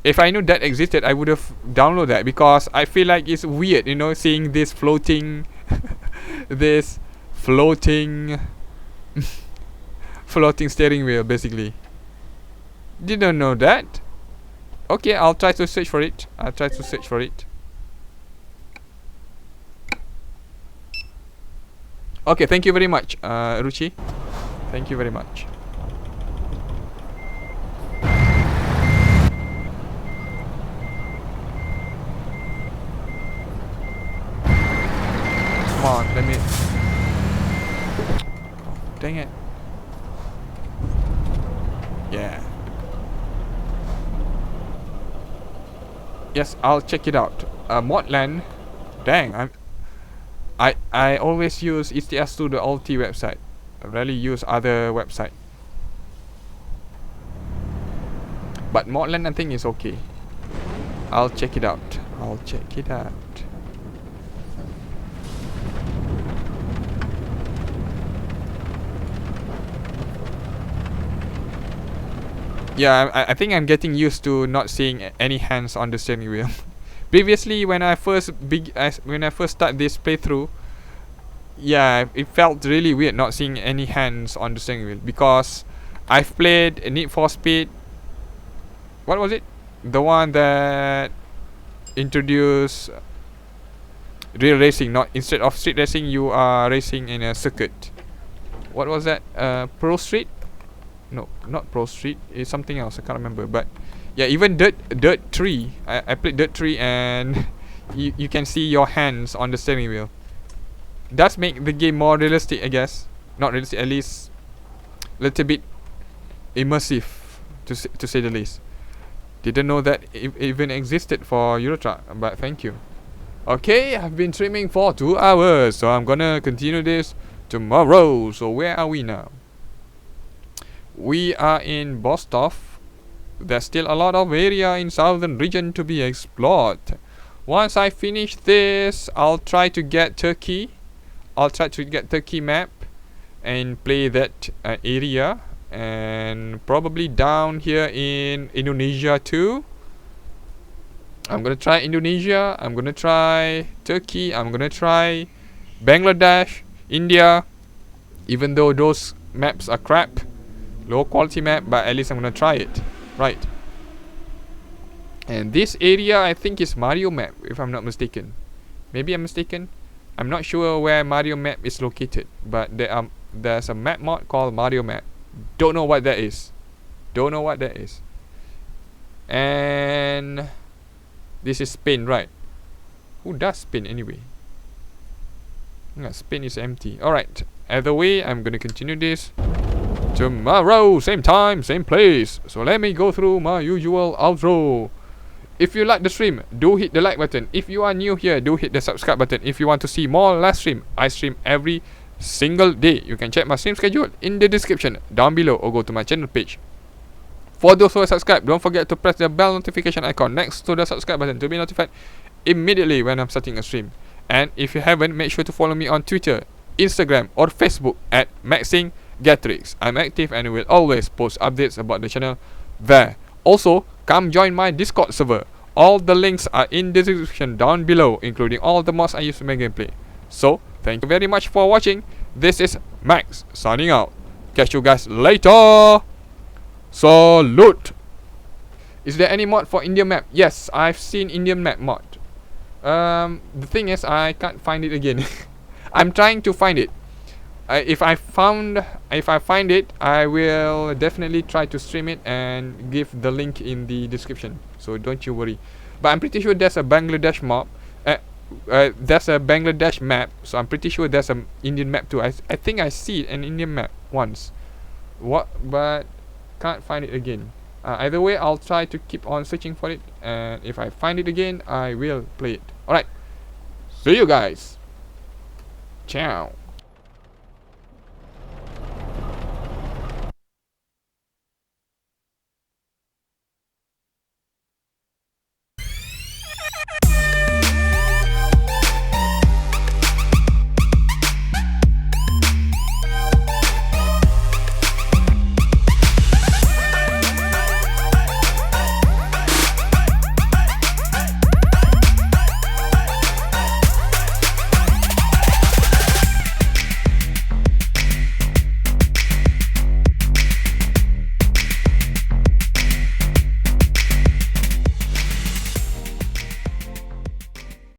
If I knew that existed, I would have downloaded that, because I feel like it's weird, seeing this floating, this floating steering wheel, basically. Didn't know that. Okay, I'll try to search for it. Okay, thank you very much, Ruchi. Thank you very much. Come on, let me. Dang it. Yeah. Yes, I'll check it out. Modland. Dang, I always use ETS to the Alti website. I rarely use other website. But Modland, I think, is okay. I'll check it out. Yeah, I think I'm getting used to not seeing any hands on the steering wheel. Previously, when I first start this playthrough, yeah, it felt really weird not seeing any hands on the steering wheel, because I've played Need for Speed. What was it? The one that introduced real racing. Not, instead of street racing, you are racing in a circuit. What was that? Pro Street? No, not Pro Street. It's something else. I can't remember. But yeah, even Dirt 3. I played Dirt 3, and you can see your hands on the steering wheel. Does make the game more realistic, I guess. Not realistic, at least a little bit immersive, to say the least. Didn't know that even existed for Euro Truck, but thank you. Okay, I've been streaming for 2 hours, so I'm gonna continue this tomorrow. So where are we now? We are in Bostov. There's still a lot of area in southern region to be explored. Once I finish this, I'll try to get Turkey. Turkey map and play that area, and probably down here in Indonesia too. I'm gonna try Indonesia, I'm gonna try Turkey, I'm gonna try Bangladesh, India, even though those maps are crap, low quality map, but at least I'm gonna try it. Right. And this area, I think, is Mario map, if I'm not mistaken. Maybe I'm mistaken. I'm not sure where Mario map is located, but there's a map mod called Mario map. Don't know what that is. And this is Spain, right? Who does Spain anyway? Yeah, Spain is empty. Alright. Either way, I'm gonna continue this tomorrow, same time, same place. So let me go through my usual outro. If you like the stream, do hit the like button. If you are new here, do hit the subscribe button. If you want to see more live stream, I stream every single day. You can check my stream schedule in the description down below, or go to my channel page. For those who are subscribed, don't forget to press the bell notification icon next to the subscribe button to be notified immediately when I'm starting a stream. And if you haven't, make sure to follow me on Twitter, Instagram, or Facebook at Maxingetorix. I'm active and will always post updates about the channel there. Also, come join my Discord server. All the links are in the description down below, including all the mods I use to make gameplay. So, thank you very much for watching. This is Max signing out. Catch you guys later. Salute. Is there any mod for Indian map? Yes, I've seen Indian map mod. The thing is, I can't find it again. I'm trying to find it. If I find it, I will definitely try to stream it and give the link in the description. So don't you worry. But I'm pretty sure there's a Bangladesh map. There's a Bangladesh map. So I'm pretty sure there's an Indian map too. I think I see an Indian map once. But can't find it again. Either way, I'll try to keep on searching for it. And if I find it again, I will play it. Alright. See you guys. Ciao.